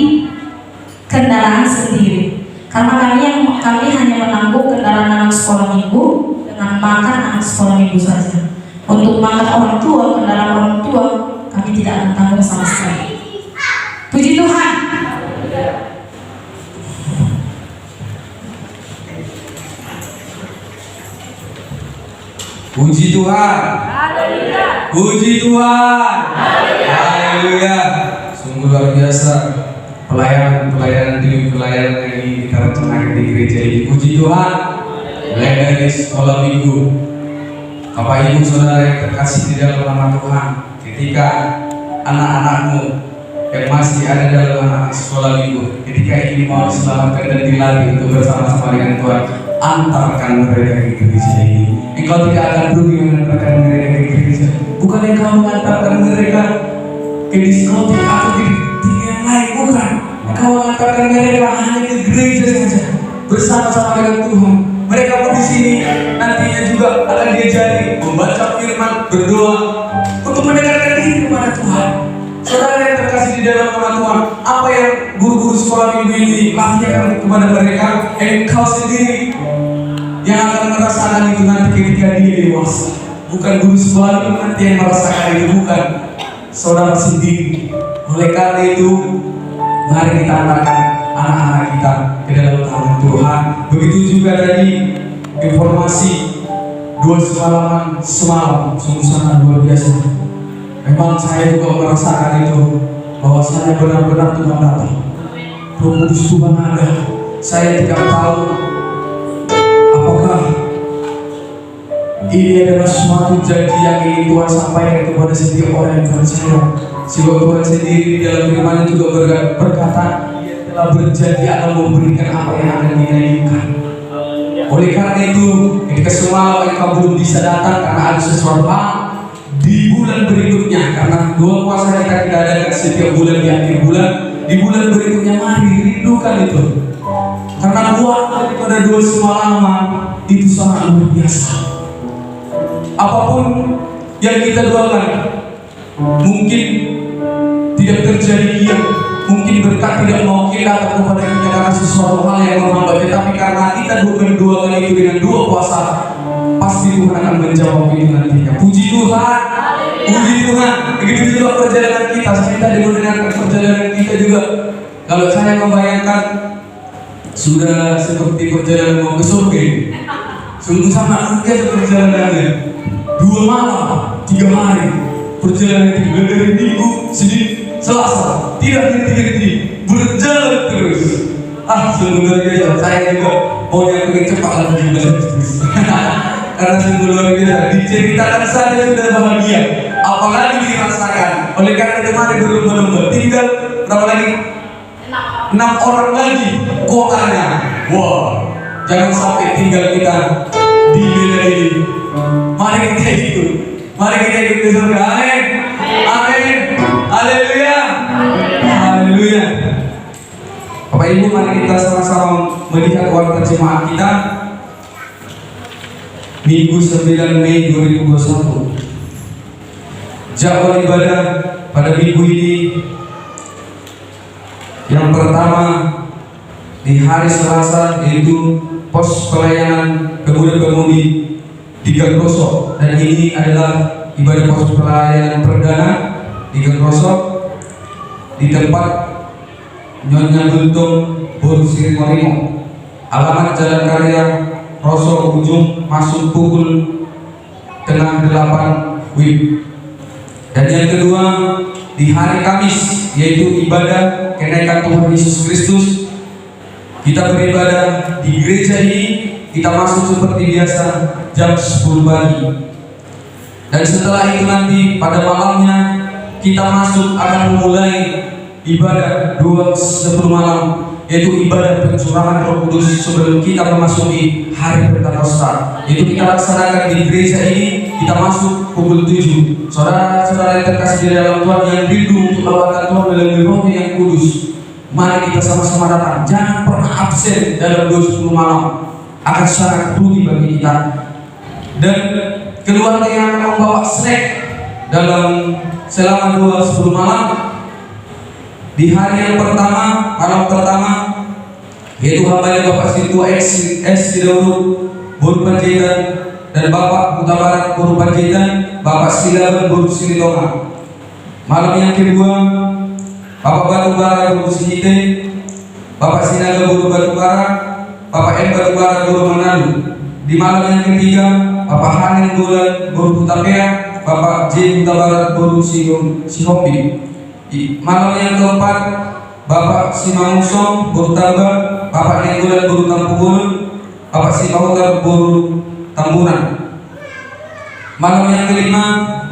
kendaraan sendiri. Karena kami hanya menanggung kendaraan anak sekolah minggu dengan makan anak sekolah minggu saja. Untuk makan orang tua, kendaraan orang tua, kami tidak akan tanggung sama sekali. Puji Tuhan. Puji Tuhan. Puji Tuhan. Haleluya. Sungguh luar biasa pelayanan demi pelayanan yang direncanakan di gereja ini. Puji Tuhan. Mulai dari sekolah minggu, Bapak Ibu Saudara yang terkasih di dalam nama Tuhan, ketika anak-anakmu yang masih ada dalam anak sekolah minggu, ketika ini mau diselamatkan dan dilatih untuk bersama-sama dengan Tuhan, antarkan mereka ke gereja ini. Engkau tidak akan rugi mengantarkan mereka ke gereja. Bukan engkau mengantarkan mereka ke diskotik atau di yang lain, bukan. Engkau mengantarkan mereka hanya ke gereja saja, bersama-sama dengan Tuhan. Mereka pun di sini nantinya juga akan diajari membaca firman, berdoa untuk mendekatkan diri kepada Tuhan. Saudara yang terkasih di dalam nama Tuhan, apa yang guru-guru sekolah minggu ini latihkan kepada mereka, engkau sendiri yang akan merasakan itu nanti ketika dia dewasa. Bukan guru sekolah minggu nanti yang merasakan itu, bukan saudara sendiri. Oleh karena itu, mari kita antarkan anak-anak kita ke dalam tangan Tuhan. Begitu juga tadi informasi 2 semalaman semalam sungguh sangat luar biasa. Memang saya juga merasakan itu, bahwa saya benar-benar Tuhan datang. Roh Kudus Tuhan ada. Saya tidak tahu apakah ini adalah suatu janji yang ingin Tuhan sampaikan kepada setiap orang yang percaya. Sebab Tuhan sendiri di dalam firman juga berkata, telah berjanji akan memberikan apa yang akan diinginkan. Oleh karena itu, ketika semalam engkau belum bisa datang karena ada sesuatu hal, di bulan berikutnya, karena dua puasa kita adakan setiap bulan di akhir bulan, di bulan berikutnya mari rindukan itu. Karena buat daripada 2 semalaman itu sangat luar biasa. Apapun yang kita doakan, mungkin tidak terjadi diam. Mungkin berkat tidak mau kita datang kepada kita karena sesuatu hal yang menghambat, tapi karena kita berdoakan itu dengan 2 puasa, pasti Tuhan akan menjawab itu nantinya. Puji Tuhan, puji Tuhan. Begitu juga perjalanan kita. Saya tadi mendengarkan perjalanan kita juga. Kalau saya membayangkan sudah seperti perjalanan mau ke surga, sungguh sangat luar biasa perjalanannya. 2 malam, 3 hari perjalanan itu dari Minggu, Senin, Selasa, tidak henti-henti, berjalan terus. Sungguh luar biasa. Saya juga mau yang lebih cepat lagi terus. Karena sungguh luar biasa. Diceritakan saja sudah bahagia, apalagi dirasakan. Oleh karena itu mari berlomba-lomba. Tinggal berapa lagi? 6 orang lagi kuotanya. Wah, jangan sampai tinggal kita di Medan ini. Mari kita ikut Mari kita ikut ke surga. Amin. Amin. Haleluya. Haleluya. Bapak Ibu, mari kita sama-sama melihat warta jemaat kita Minggu 9 Mei 2021. Jadwal ibadah pada minggu ini yang pertama di hari Selasa yaitu pos pelayanan pemuda-pemudi di Gagroso, dan ini adalah ibadah pos pelayanan perdana di Gagroso di tempat Nyonya Guntung Buru Sirimoringo, alamat Jalan Karya Roso Ujung, masuk pukul tengah 8 WIB. Dan yang kedua di hari Kamis yaitu ibadah kenaikan Tuhan Yesus Kristus. Kita beribadah di gereja ini, kita masuk seperti biasa jam 10 pagi. Dan setelah itu nanti pada malamnya kita masuk akan memulai ibadah 2:10 malam, yaitu ibadah pencurahan Roh Kudus sebelum kita memasuki hari Pentakosta. Itu kita laksanakan di gereja ini, kita masuk pukul 7. Saudara-saudara yang terkasih di dalam Tuhan yang rindu untuk melakukan Tuhan melalui Roh yang Kudus, mari kita sama-sama datang. Jangan pernah absen dalam 2:10 malam, akan sangat rugi bagi kita. Dan keluarga yang akan membawa snack dalam selama 2:10 malam di hari yang pertama, malam pertama, yaitu hambanya Bapak Situa S. Sidauru Buru Panjaitan dan Bapak Huta Barat Buru Panjaitan, Bapak Silaban Buru Silitonga. Malam yang kedua, Bapak Batubara Buru Sihite, Bapak Sinaga Buru Batubara, Bapak M Batubara Buru Manado. Di malam yang ketiga, Bapak Hanin Bulan Buru Hutapea, Bapak J Huta Barat Buru Sihombi. Di malam yang keempat, Bapak Simangusong Buru Tambah, Bapak Nenggulan Buru Tampukul, Bapak Simahutar Buru Tambunan. Malam yang kelima,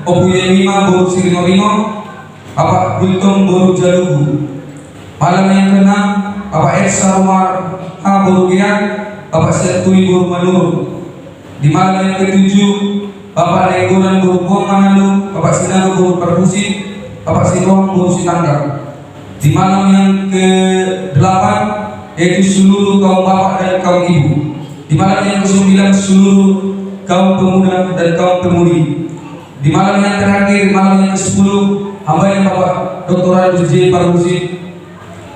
Opuyen 5 Buru Sirimoringo, Bapak Bultong Buru Jalugu. Malam yang keenam, Bapak Esa Umar Buru Giang, Bapak Setui Buru Manur. Di malam yang ketujuh, Bapak Nenggulan Buru Pong Manado, Bapak Sinaga Buru Perkusi, Bapak Sidoang Buru Sitangga. Di malam yang ke-8 yaitu seluruh kaum bapak dan kaum ibu. Di malam yang ke-9 seluruh kaum pemuda dan kaum pemudi. Di malam yang terakhir, malam yang ke-10, hamba yang Bapak Dr. Radu J. Parhusi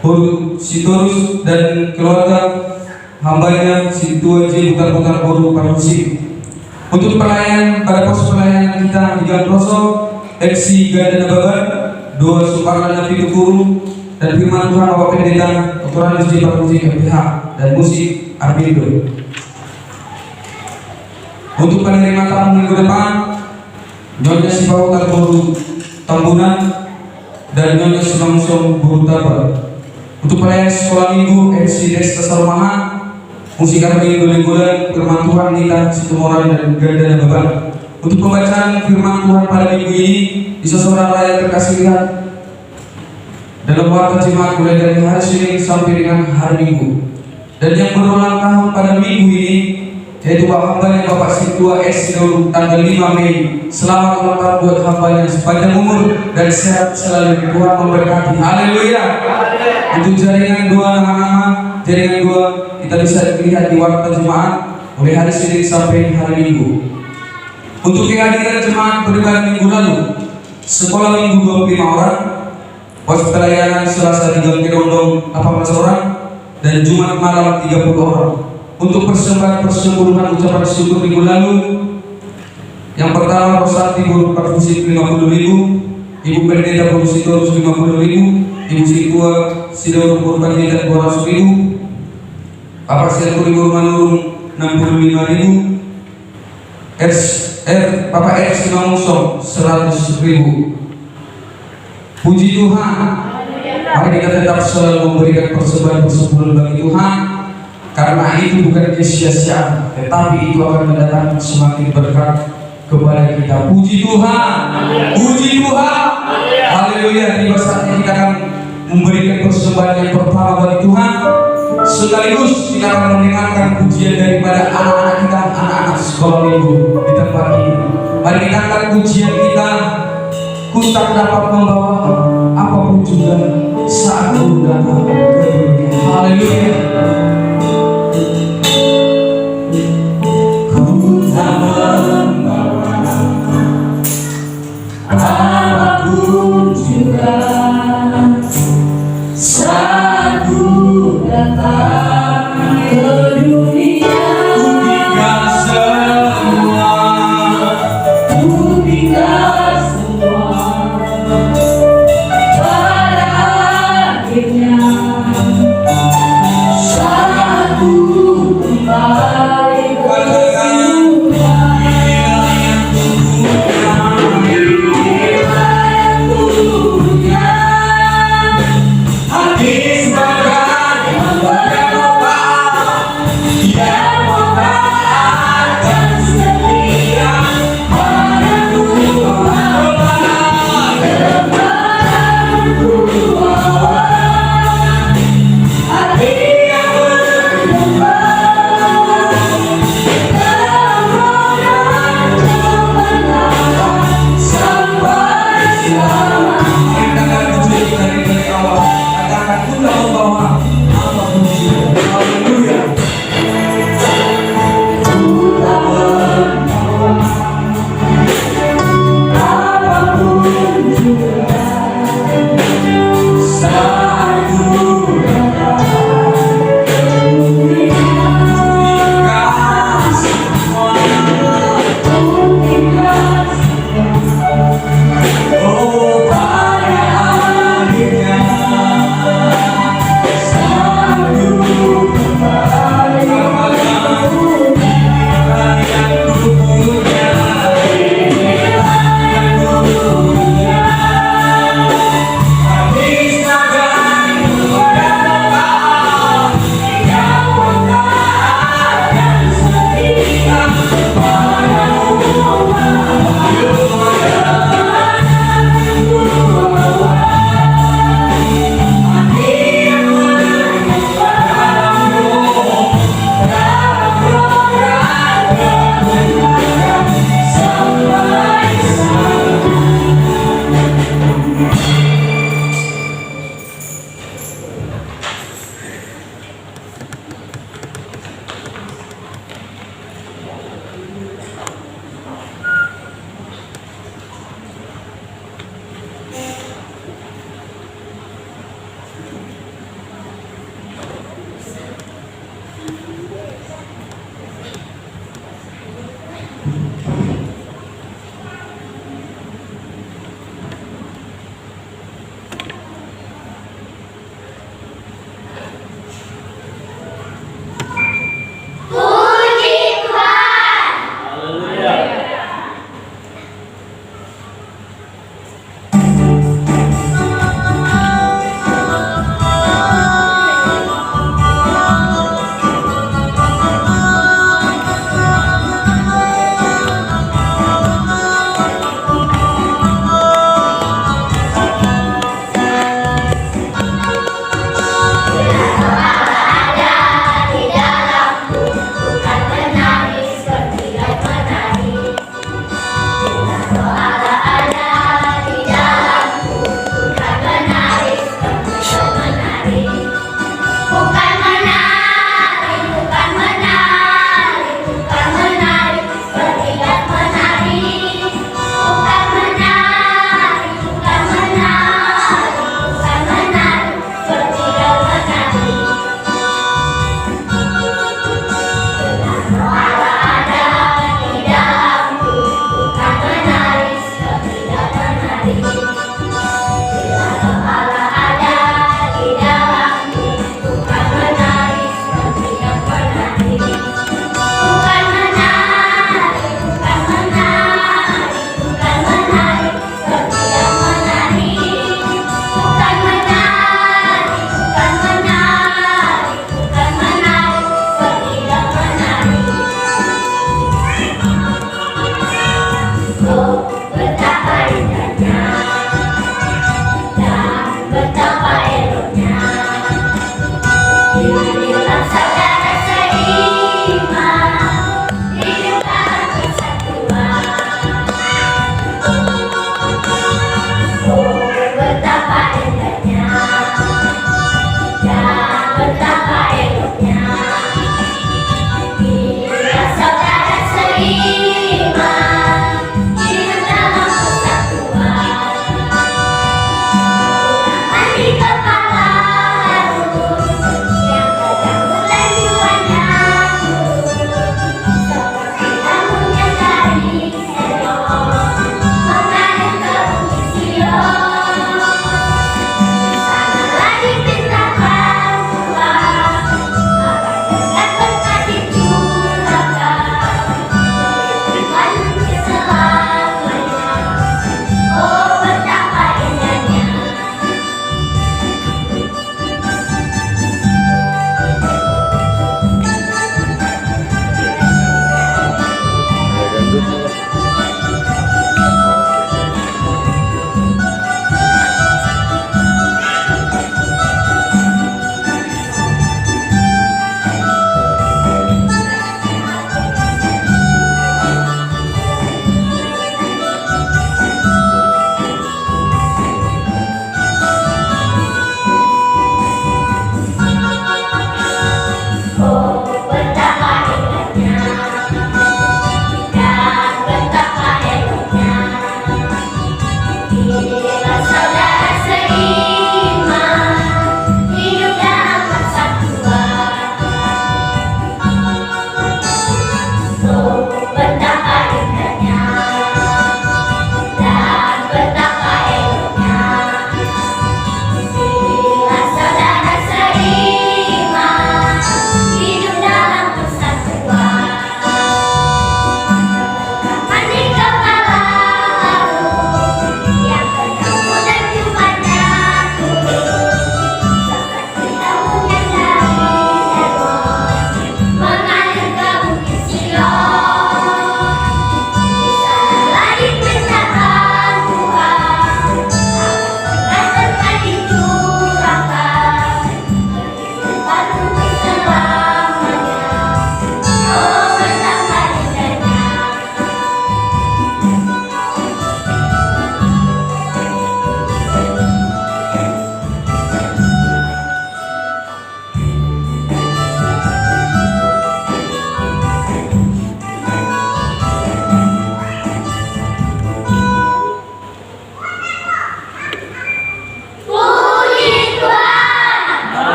Buru Sitorus dan keluarga hambanya Situa J. Putar-putar Buru Parhusi. Untuk pelayanan pada pos pelayanan kita di Gagroso, FC Gandana Babat, 2 Sukarlana Pitukuru, dan firman Tuhan Bapak Pendeta Dr. Radu J. Parhusi MPH, dan musik Arbindo. Untuk penerima tamu minggu depan, Nyonya Sipahutar Buru Tambunan dan Nyonya Simangusong Buru Tabar. Untuk pelayanan sekolah minggu MC Desta Sarumaha, musik Arbindo Lenggolan, firman Tuhan Nita Situmoran dan Gandana Babat. Untuk pembacaan firman Tuhan pada minggu ini, bisa saudara yang terkasih lihat dalam warta jemaat mulai dari hari Senin sampai dengan hari Minggu. Dan yang berulang tahun pada minggu ini yaitu hambanya Bapak Situa S. Sidauru tanggal 5 Mei. Selamat ulang tahun buat hambanya, sepanjang umur dan sehat selalu, Tuhan memberkati. Haleluya. Untuk jaringan doa nama-nama, jaringan doa kita bisa lihat di warta jemaat mulai hari Senin sampai hari Minggu. Untuk kehadiran jemaat beribadah minggu lalu, sekolah minggu 25 orang, pos pelayanan Selasa di Gang Kedondong 18 orang, dan Jumat malam 30 orang. Untuk persembahan persepuluhan ucapan syukur minggu lalu, yang pertama Rosati Buru Parfusi 50.000, Ibu Pendeta Buru Sitorus 50.000, Ibu Situa Sidauru Buru Panjaitan 200.000, Bapak Seturi Buru Manurung 65.000, Bapak R. Simangusong 100.000. Puji Tuhan, mari kita tetap selalu memberikan persembahan persepuluhan bagi Tuhan, karena itu bukan sia-sia, tetapi itu akan mendatangkan semakin berkat kepada kita. Puji Tuhan, puji Tuhan, haleluya. Tiba saatnya kita akan memberikan persembahan yang pertama bagi Tuhan, sekaligus kita akan mendengarkan pujian daripada anak-anak kita, anak-anak sekolah minggu di tempat ini. Mari kita angkat kadang-kadang ujian kita ku tak dapat membawa apapun juga saat ku datang ke dunia. Haleluya. Ku tak membawa apapun juga saat ku datang ke dunia. Ku tinggal semua, ku tinggal semua pada akhirnya saat ku kembali ke surga. Inilah yang ku punya, hati sebagai hamba yang mentaat dan setia padaku. Hati yang berkembang dalam roda kebenaran sampai selamat. Katakan ujian dari awal, katakan ku tak membawa apapun juga. Haleluya. Ku tak membawa apapun juga saat ku datang ke dunia. Tinggal semua, ku tinggal semua, oh pada akhirnya saat ku kembali kepadamu. Inilah yang ku punya, inilah yang ku punya, hati sebagai hamba yang mentaat dan setia padamu. Hati yang berkembang dalam roda kebenaran sampai selamat.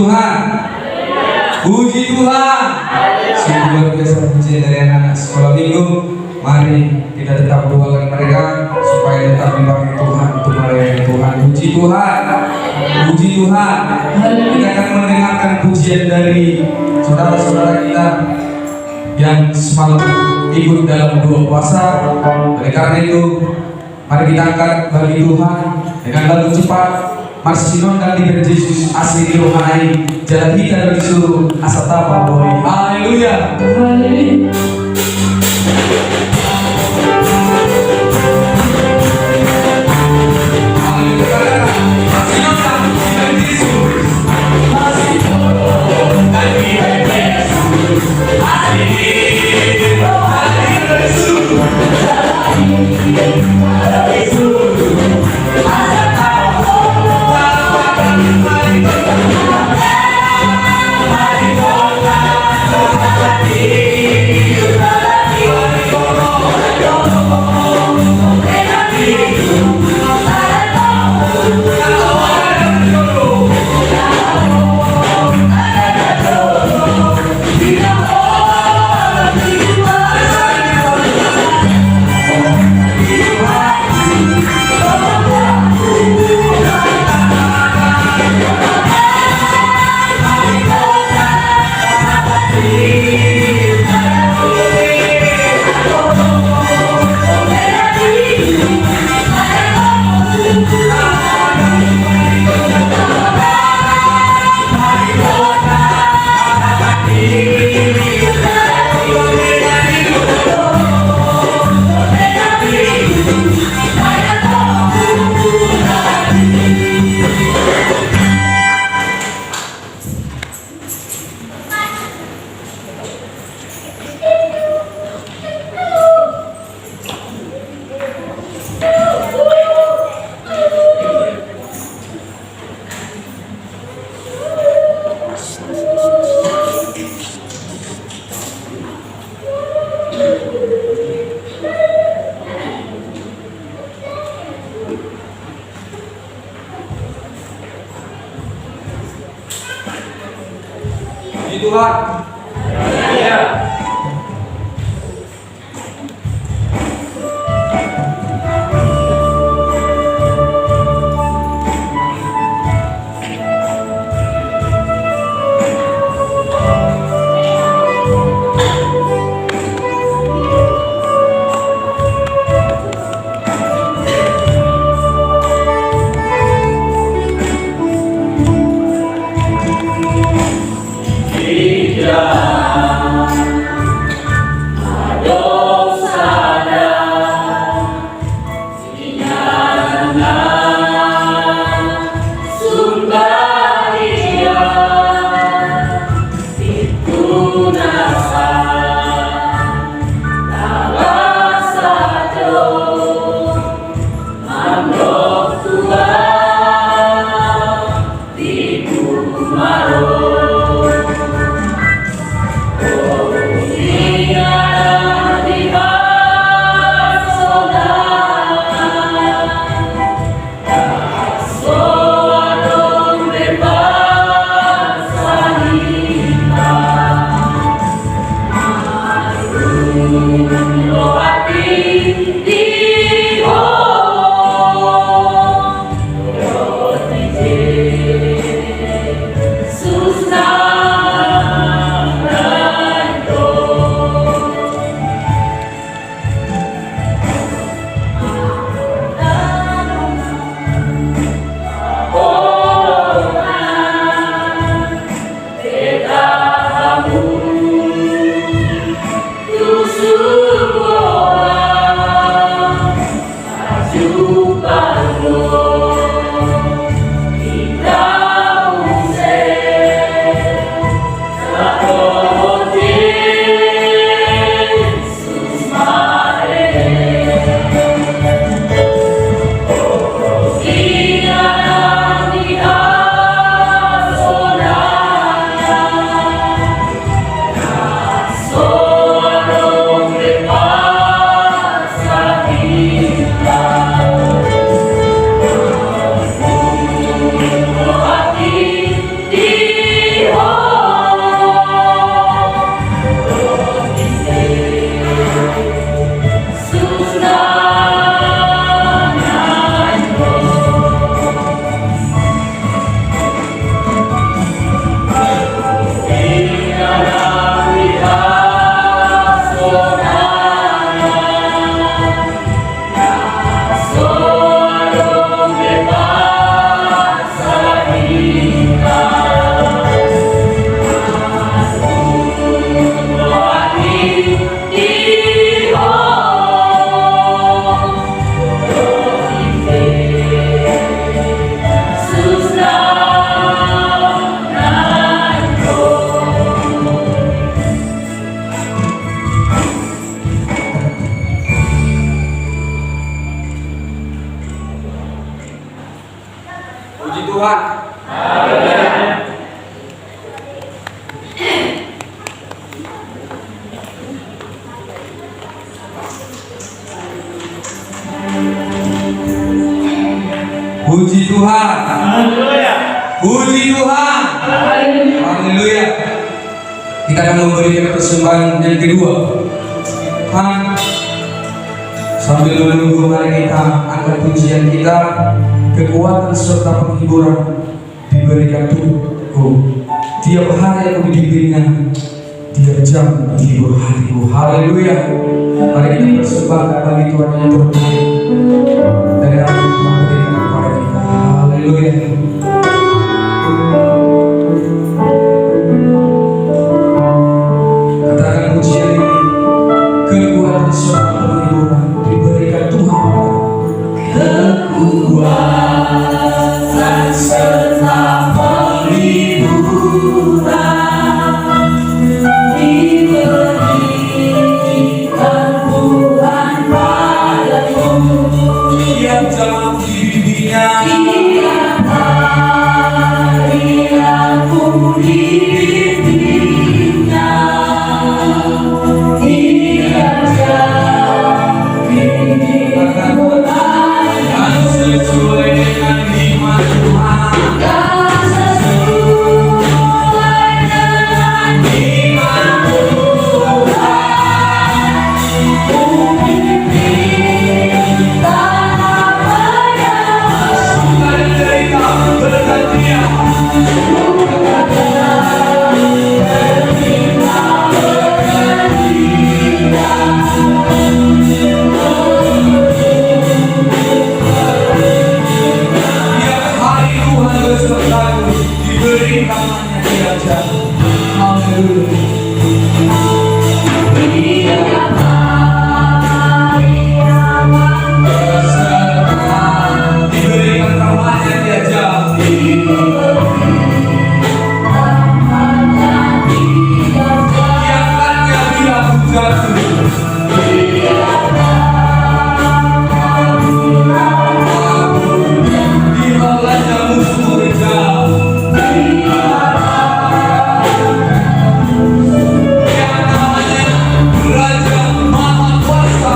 Tuhan. Puji Tuhan. Sungguh luar biasa pujian dari anak-anak sekolah minggu. Mari kita tetap doakan mereka supaya tetap dipakai Tuhan untuk melayani Tuhan. Puji Tuhan. Puji Tuhan. Kita akan mendengarkan pujian dari saudara-saudara kita yang semalam ikut dalam doa puasa. Oleh karena itu, mari kita angkat bagi Tuhan dengan lagu cepat. Marsinon dan diberi Yesus asli rohani jalan kita dari seluruh asa tapa boleh. Haleluya. Puji Tuhan. Di Tuhan. Puji Tuhan. Puji Tuhan. Haleluya. Kita akan memberikan persembahan yang kedua. Sambil menunggu, mari kita angkat pujian kita. Kekuatan serta penghiburan diberikan Tuhan. Tiap hari aku diberinya, tiap jam menghibur hatiku. Haleluya. Mari kita persembahkan bagi Tuhan yang terbaik dari apa yang Tuhan berikan kepada kita. Haleluya. Katakan pujian ini. Kekuatan serta penghiburan diberikan Tuhan. Kekuatan serta penghiburan diberikan Tuhan padaku. Tiap jam di bibinya, tiap hari aku di bibinya. Tiap jam diberikan Tuhan sesuai dengan iman Tuhan. Sesuai dengan iman Tuhan. Bukan apa yang suka dan derita berkat Dia. Tiap hari Tuhan besertaku, diberi karunia tiap jam. Haleluya. Tiap hari beserta, diberikan karunia tiap jam. Tiap kali bila aku jatuh, dihalanya musuh kejam. Yang namanya Raja Maha Kuasa.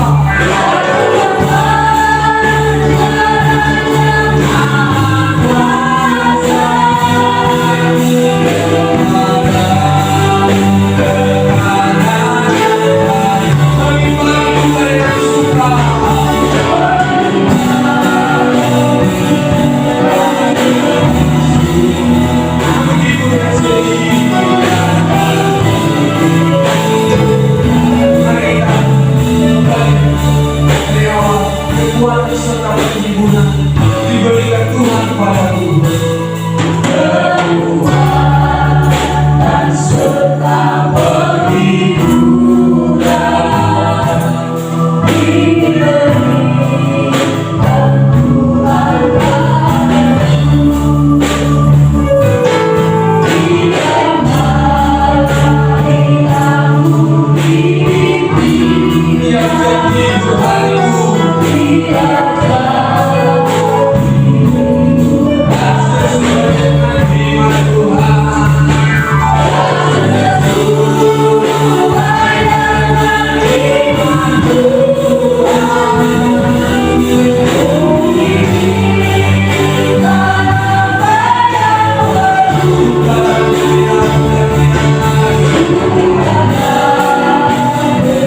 Bagi-bagi mereka suka. Begitu terjadi. Mereka dari awal kekuatan serta penghiburan diberikan Tuhan kepadaku. Kekuatan serta penghiburan diberikan Tuhan padaku. Tiap hari aku diberi, tiap jam hibur hatiku. Tiap jam sesuai dengan iman Tuhan. Sesuai dengan iman Tuhan.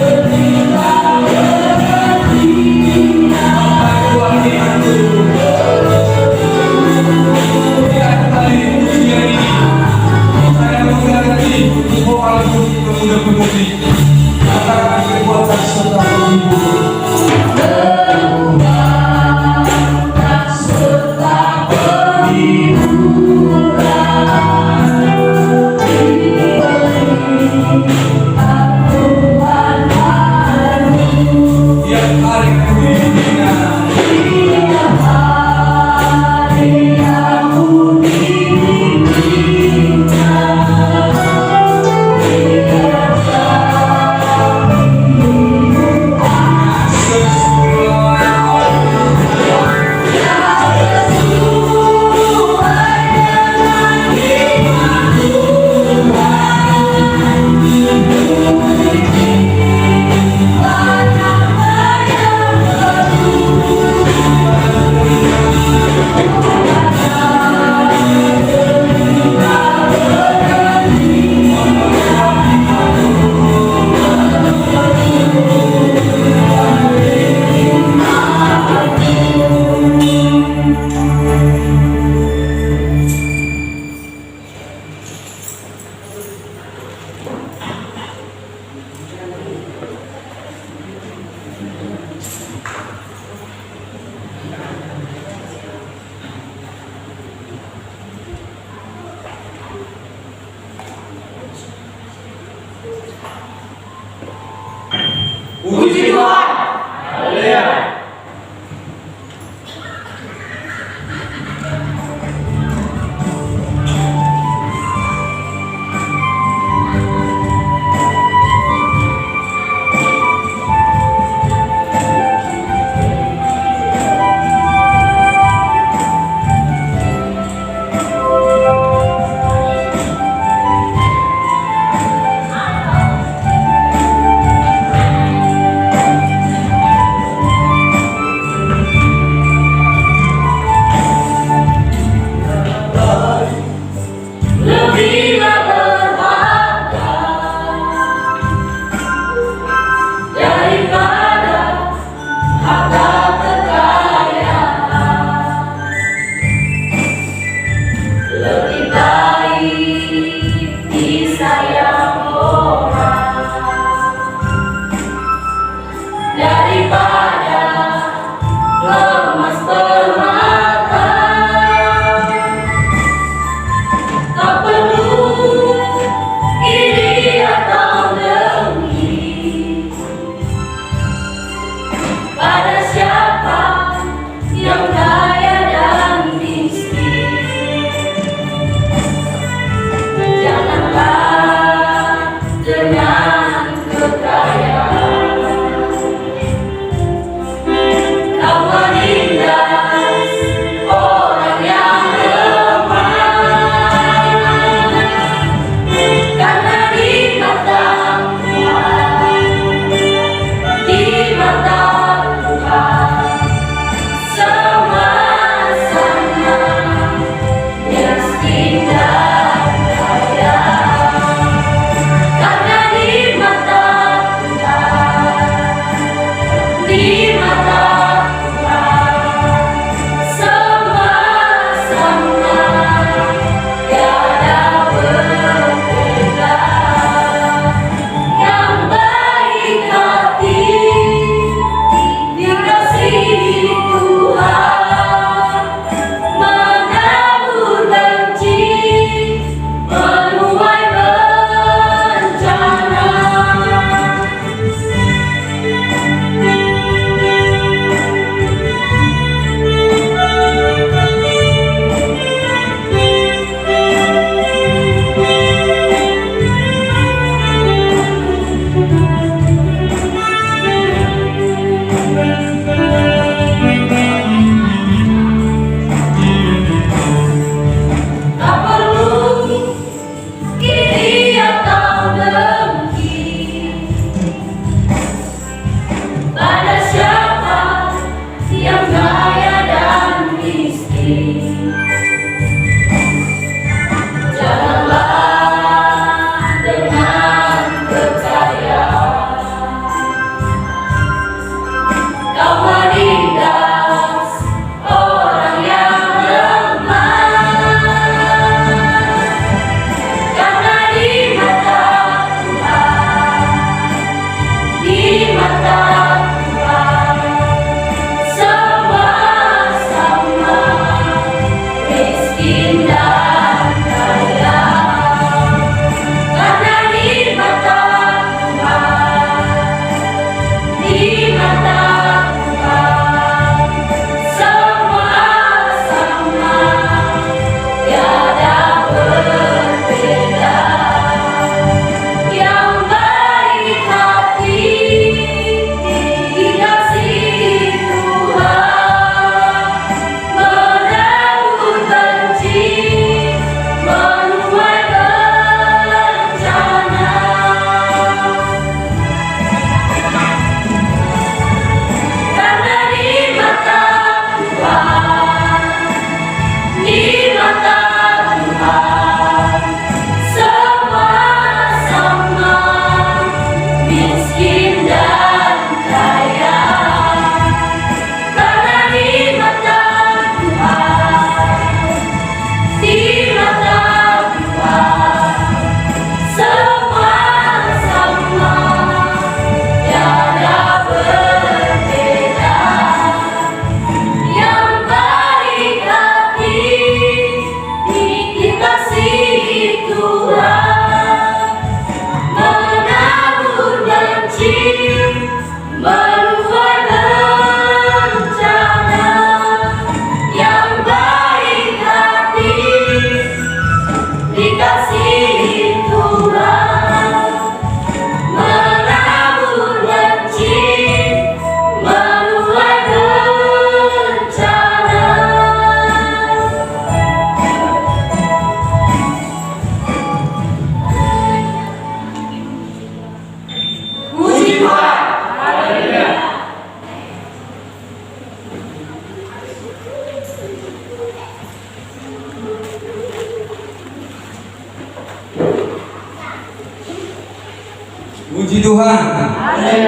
Puji Tuhan,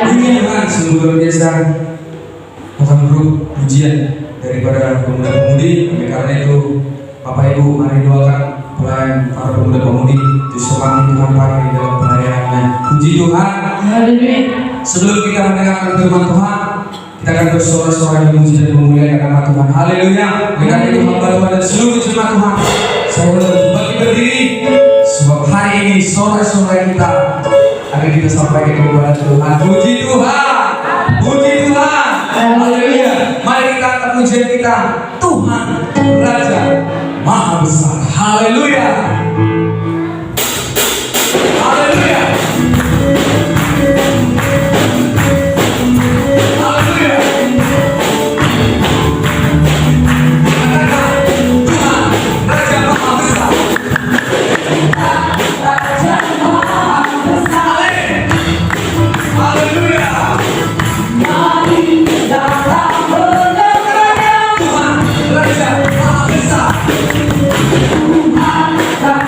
puji Tuhan, sungguh luar biasa. Akan grup pujian daripada pemuda-pemudi. Oleh karena itu, Bapak Ibu, mari doakan pelayan para pemuda-pemudi di semangat Tuhan pagi di dalam pelayanannya. Puji Tuhan. Sebelum kita mendengarkan firman Tuhan, kita akan bersorak-sorai memuji dan memuliakan nama Tuhan. Haleluya. Oleh karena itu, hamba Tuhan dan seluruh jemaat Tuhan, saya bagi berdiri sebab hari ini sorak-sorai kita akan kita sampaikan kepada Tuhan. Puji Tuhan, puji Tuhan. Haleluya. Mari kita angkat pujian kita. Tuhan Raja Maha Besar. Haleluya. Haleluya. Haleluya. Tuhan Raja Maha Besar. Raja Maha Besar. Haleluya. Mari kita Tuhan Raja Maha Besar. Tuhan Raja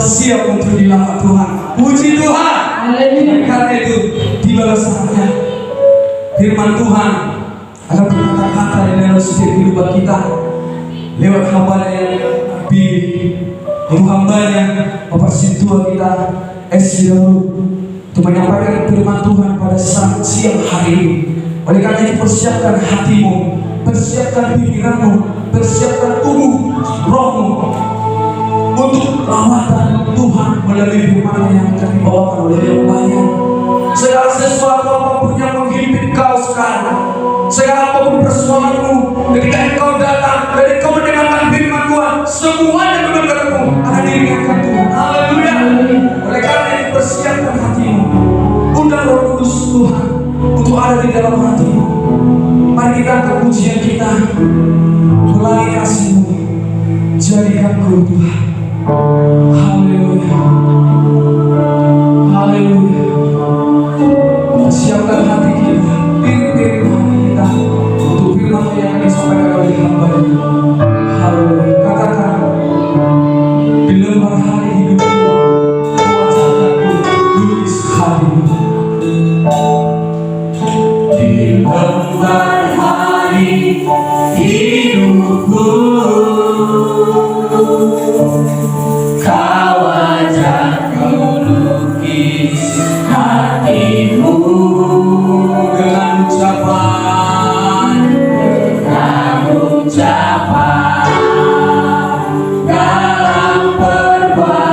siap untuk dilamar Tuhan. Puji Tuhan. Karena itu tibalah saatnya firman Tuhan akan berkata-kata di dalam setiap kehidupan kita lewat hamba yang pilih, yang hambanya Bapak Sintua kita Esdahulu untuk menyampaikan firman Tuhan pada saat siang hari ini. Oleh karena itu persiapkan hatimu, persiapkan pikiranmu, persiapkan tubuh, rohmu untuk lawatan Tuhan melalui firman yang akan dibawakan oleh hambanya. Segala sesuatu apapun yang menghimpit kau sekarang, segala apapun persoalanmu, ketika engkau datang dan engkau mendengarkan firman Tuhan, semuanya mendengarmu akan diringankan Tuhan. Haleluya. Oleh karena itu persiapkan hatimu, undang Roh Kudus Tuhan untuk ada di dalam hatimu. Mari kita angkat pujian kita, ulangi kasih-Mu, jadikanku Tuhan. Haleluya. Haleluya. Siapkan hati kita, piring hati kita untuk firman yang akan disampaikan oleh hamba-Nya. Haleluya. Katakan, di lembar hari hidupku, wajahku tulis hatimu. Di lembar hari hidupku, kau ajarku lukis hatimu dengan ucapan dalam perbuatan.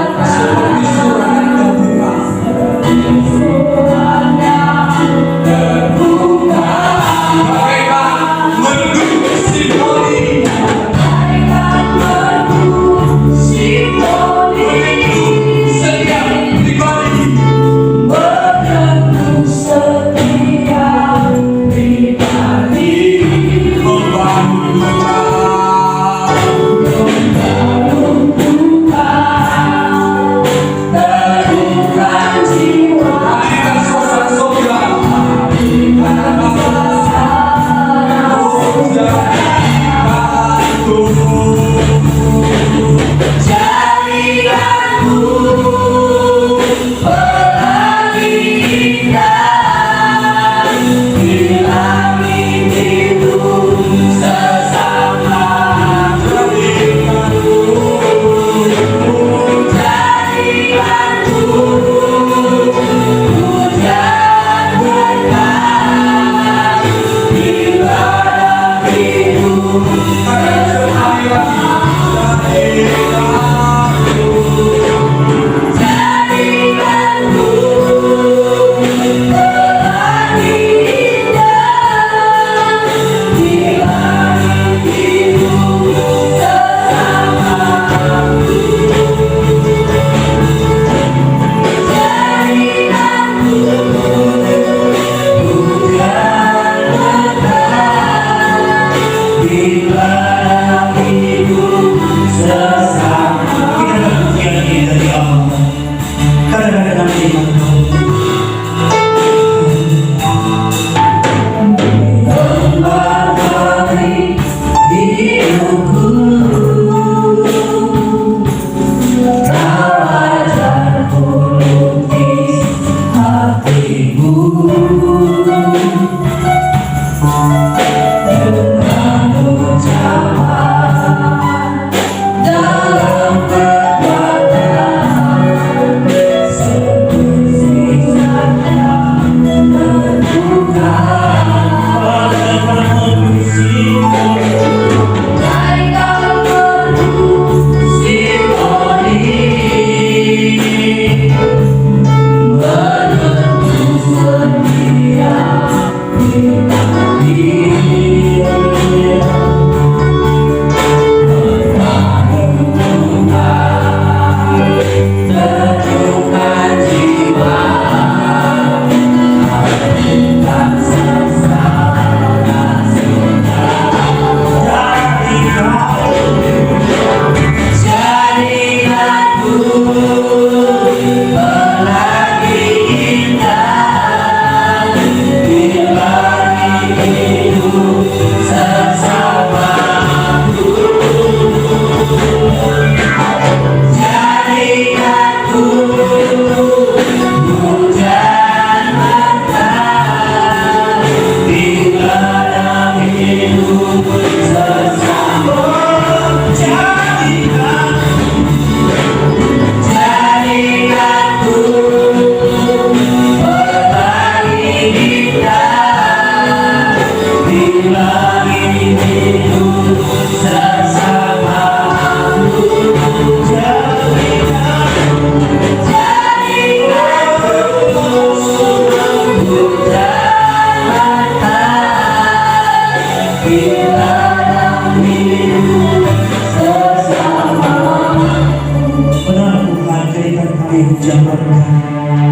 ucapkan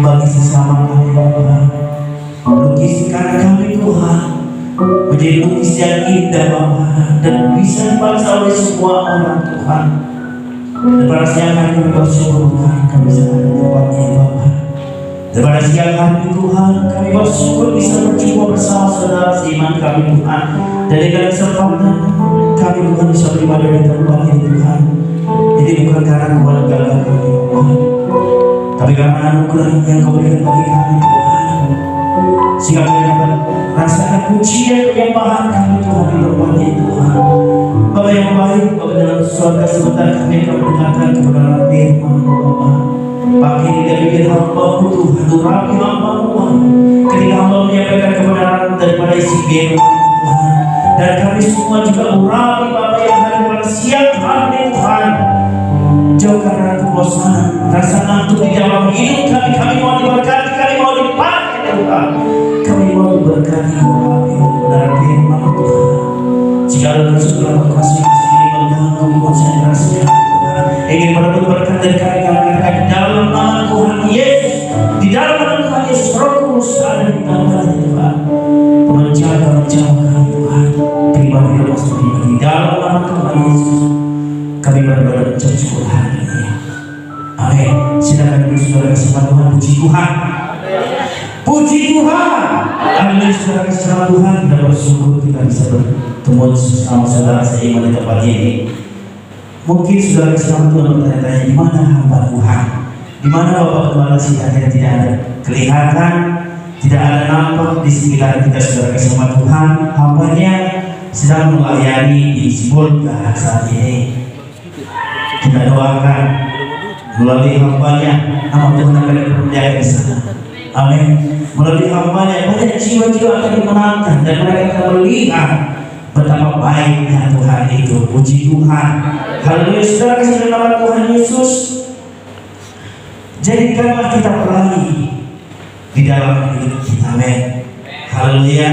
bagi sesama kami Bapa. Lukiskan kami Tuhan menjadi lukis yang indah Bapa, dan bisa dibaca oleh semua orang Tuhan. Daripada siang hari kami bersyukur Tuhan, kami bisa ada tempatnya Bapa. Daripada siang hari Tuhan, kami bersyukur bisa berjumpa bersama saudara seiman kami Tuhan. Dari kesempatan kami Tuhan bisa beribadah di tempat ini Tuhan. Ini bukan karena keluarga kami Tuhan, tapi karena anugerah yang Kau berikan bagi kami Tuhan, sehingga kami dapat rasakan pujian penyembahan kami Tuhan di tempat ini Tuhan. Bapa yang baik, Bapa dalam surga, sebentar kami akan mendengarkan kebenaran firman Bapa. Pagi ini dia bikin hamba-Mu Tuhan, urapi hamba-Mu ketika hamba menyampaikan kebenaran daripada isi firman Tuhan. Dan kami semua juga urapi Bapa yang ada pada siang hari Tuhan. Jauhkan rasa kebosanan, rasa ngantuk di dalam hidup kami. Kami mau diberkati, kami mau dipakai Tuhan. Kami mau diberkati urapi kebenaran firman Tuhan. Jika ada segala kasih-kasih mengganggu konsentrasi Tuhan, ingin merebut berkat dari kami di dalam nama Tuhan Yesus, di dalam nama Tuhan Yesus, Roh Kudus ada di dalam Tuhan, menjaga kami Tuhan, pribadi lepas pribadi di dalam nama Tuhan Yesus. Kami berdoa dan mengucap syukur hari ini. Amin. Silakan duduk saudara kesempatan Tuhan. Puji Tuhan. Puji Tuhan. Amin. Saudara kesempatan Tuhan, kita bersyukur kita bisa bertemu sama saudara seiman di tempat ini. Mungkin saudara kesempatan Tuhan bertanya-tanya, di mana hamba Tuhan? Di mana Bapak Gembala Sita tidak ada kelihatan, tidak ada nampak di sekitar kita saudara kesempatan Tuhan. Hambanya sedang melayani di Sibolga saat ini. Kita doakan melalui hambanya, nama Tuhan akan dipermuliakan di sana. Amin. Melalui hambanya banyak jiwa-jiwa akan dimenangkan, dan mereka akan melihat betapa baiknya Tuhan itu. Puji Tuhan. Haleluya. Saudara kasih nama Tuhan Yesus, jadikanlah kita berani di dalam hidup kita. Amin. Haleluya.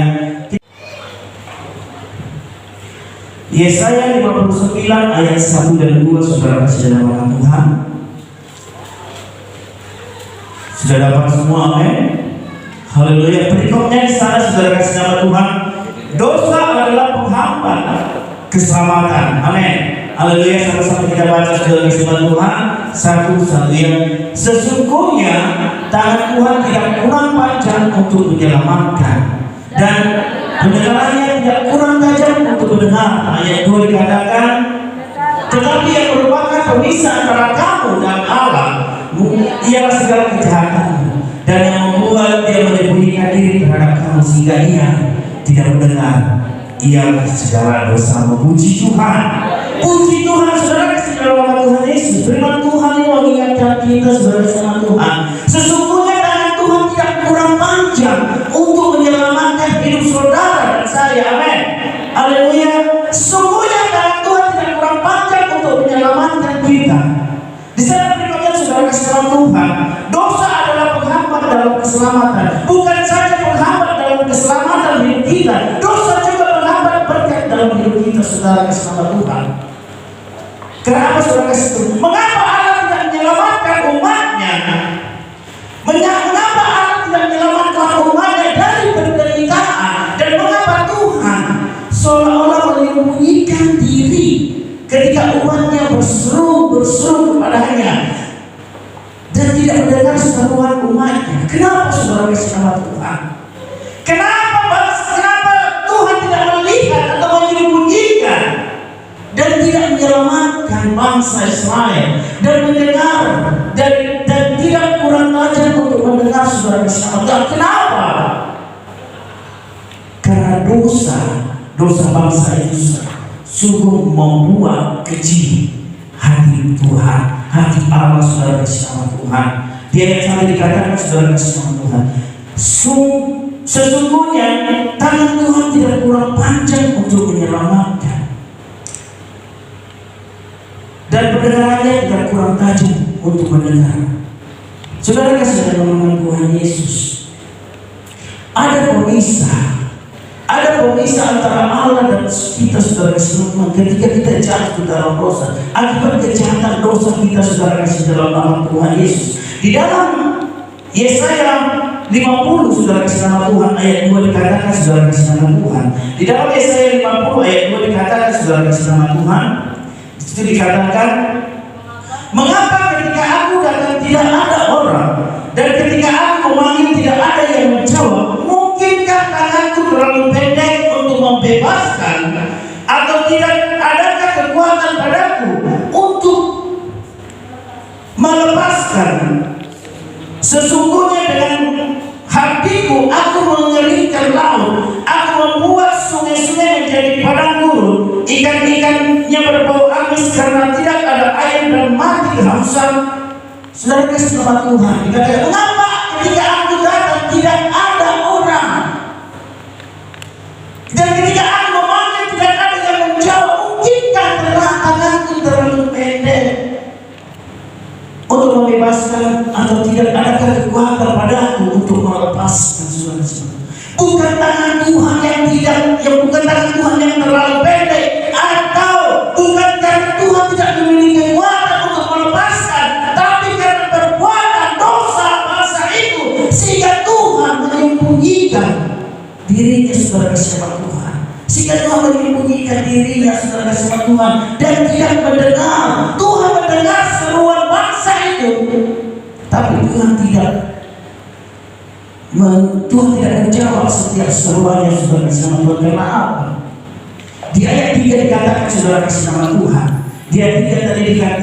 Yesaya 59 ayat 1 dan 2, saudara kasih dalam Tuhan. Sudah dapat semua, amin. Haleluya. Berikutnya di sana saudara kasih nama Tuhan, dosa adalah penghambat keselamatan. Amin. Haleluya. Sama-sama kita baca saudara kasih nama Tuhan. Satu yang sesungguhnya tangan Tuhan tidak kurang panjang untuk menyelamatkan, dan pendengarannya tidak kurang tajam untuk mendengar. Ayat 2 dikatakan, tetapi yang merupakan pemisah antara kamu dan Allah ialah segala kejahatan, dan yang membuat dia menyembunyikan diri terhadap kamu sehingga ia tidak mendengar ialah segala dosa. Puji Tuhan. Puji Tuhan. Saudara kasih dalam nama Tuhan Yesus, firman Tuhan ini mengingatkan kita saudara sama Tuhan, sesungguhnya tangan Tuhan tidak kurang panjang untuk menyelamatkan hidup saudara dan saya. Amin. Haleluya. Sesungguhnya tangan Tuhan tidak kurang panjang untuk menyelamatkan kita. Di sana berikutnya saudara kasih dalam Tuhan, dosa adalah penghambat dalam keselamatan. Bukan saja penghambat dalam keselamatan hidup kita, dosa juga penghambat berkat dalam hidup kita saudara kasih dalam Tuhan. Kenapa saudara kasih Tuhan? Mengapa Allah tidak menyelamatkan umatnya? Mengapa Allah tidak menyelamatkan umatnya dari penderitaan? Dan mengapa Tuhan seolah-olah menyembunyikan diri ketika umatnya berseru kepadanya dan tidak mendengar seruan umatnya? Kenapa saudara kasih nama Tuhan? Kenapa Tuhan tidak melihat atau menyembunyikan dan tidak menyelamatkan bangsa Israel dan mendengar dan tidak kurang tajam untuk mendengar saudara kasih nama Tuhan? Kenapa? Karena dosa bangsa itu sungguh membuat keji hati Tuhan, hati Allah saudara kasih nama Tuhan. Dia yang sampai dikatakan saudara kasih nama Tuhan, sesungguhnya tangan Tuhan tidak kurang panjang untuk menyelamatkan, dan pendengarannya tidak kurang tajam untuk mendengar. Saudara kasih dalam nama Tuhan Yesus, ada pemisah antara Allah dan kita saudara kasih Tuhan. Ketika kita jatuh dalam dosa akibat kejahatan dosa kita saudara kasih dalam nama Tuhan Yesus, Di dalam Yesaya 50 saudara kasih nama Tuhan ayat 2 dikatakan saudara kasih nama Tuhan. Di dalam Yesaya 50 ayat 2 dikatakan saudara kasih nama Tuhan. Di situ dikatakan, mengapa ketika aku datang tidak ada orang, dan ketika aku memanggil tidak ada yang menjawab? Mungkinkah tanganku terlalu pendek untuk membebaskan, atau tidak adakah kekuatan padaku untuk melepaskan? Sesungguhnya dengan hatiku aku mengeringkan laut, aku membuat sungai-sungai menjadi padang gurun, ikan-ikannya berbau amis karena tidak ada air dan mati kehausan. Saudara kasih nama Tuhan, dikatakan, mengapa ketika aku datang tidak ada orang, dan ketika aku memanggil tidak ada yang menjawab? Mungkinkah tanganku terlalu pendek untuk membebaskan, atau tidak adakah kekuatan padaku untuk melepaskan? Saudara-saudara, bukan tangan Tuhan yang bukan tangan Tuhan yang terlalu pendek, atau bukan karena Tuhan tidak memiliki kekuatan untuk melepaskan, tapi karena perbuatan dosa bangsa itu sehingga Tuhan menyembunyikan dirinya. Saudara siapa Tuhan? Sehingga Tuhan menyembunyikan dirinya, saudara siapa Tuhan, dan tidak mendengar. Tuhan mendengar seruan bangsa itu, tapi Tuhan tidak menjawab setiap seruannya, saudara kasih nama Tuhan. Karena apa? Di ayat 3 dikatakan, saudara kasih nama Tuhan, di ayat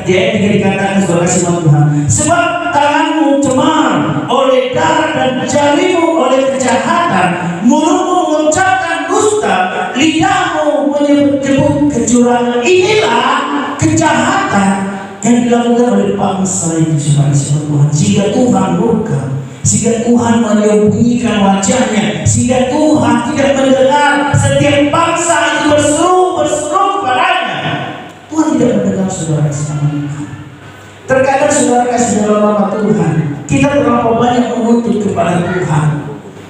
3 dikatakan, saudara kasih nama Tuhan, sebab tanganmu cemar oleh darah dan jarimu oleh kejahatan, mulutmu mengucapkan dusta, lidahmu menyebut kecurangan. Inilah kejahatan yang dilakukan oleh bangsa ini, saudara kasih Tuhan. Jika Tuhan murka, sehingga Tuhan menyembunyikan wajahnya, sehingga Tuhan tidak mendengar setiap bangsa itu berseru kepadanya. Tuhan tidak mendengar, saudara kasih nama Tuhan. Terkadang saudara kasih dalam nama Tuhan, kita terlalu banyak menuntut kepada Tuhan.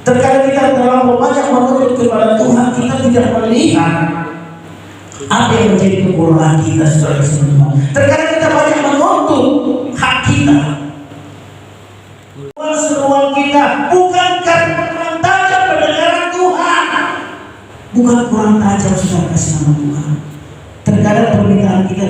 Terkadang kita terlalu banyak menuntut kepada Tuhan, kita tidak melihat apa yang menjadi kekurangan kita, saudara kasih Tuhan. Terkadang kita banyak menuntut hak kita, seruan kita, bukan karena kurang tajam pendengaran Tuhan, bukan kurang tajam, saudara kasih nama Tuhan. Terkadang permintaan kita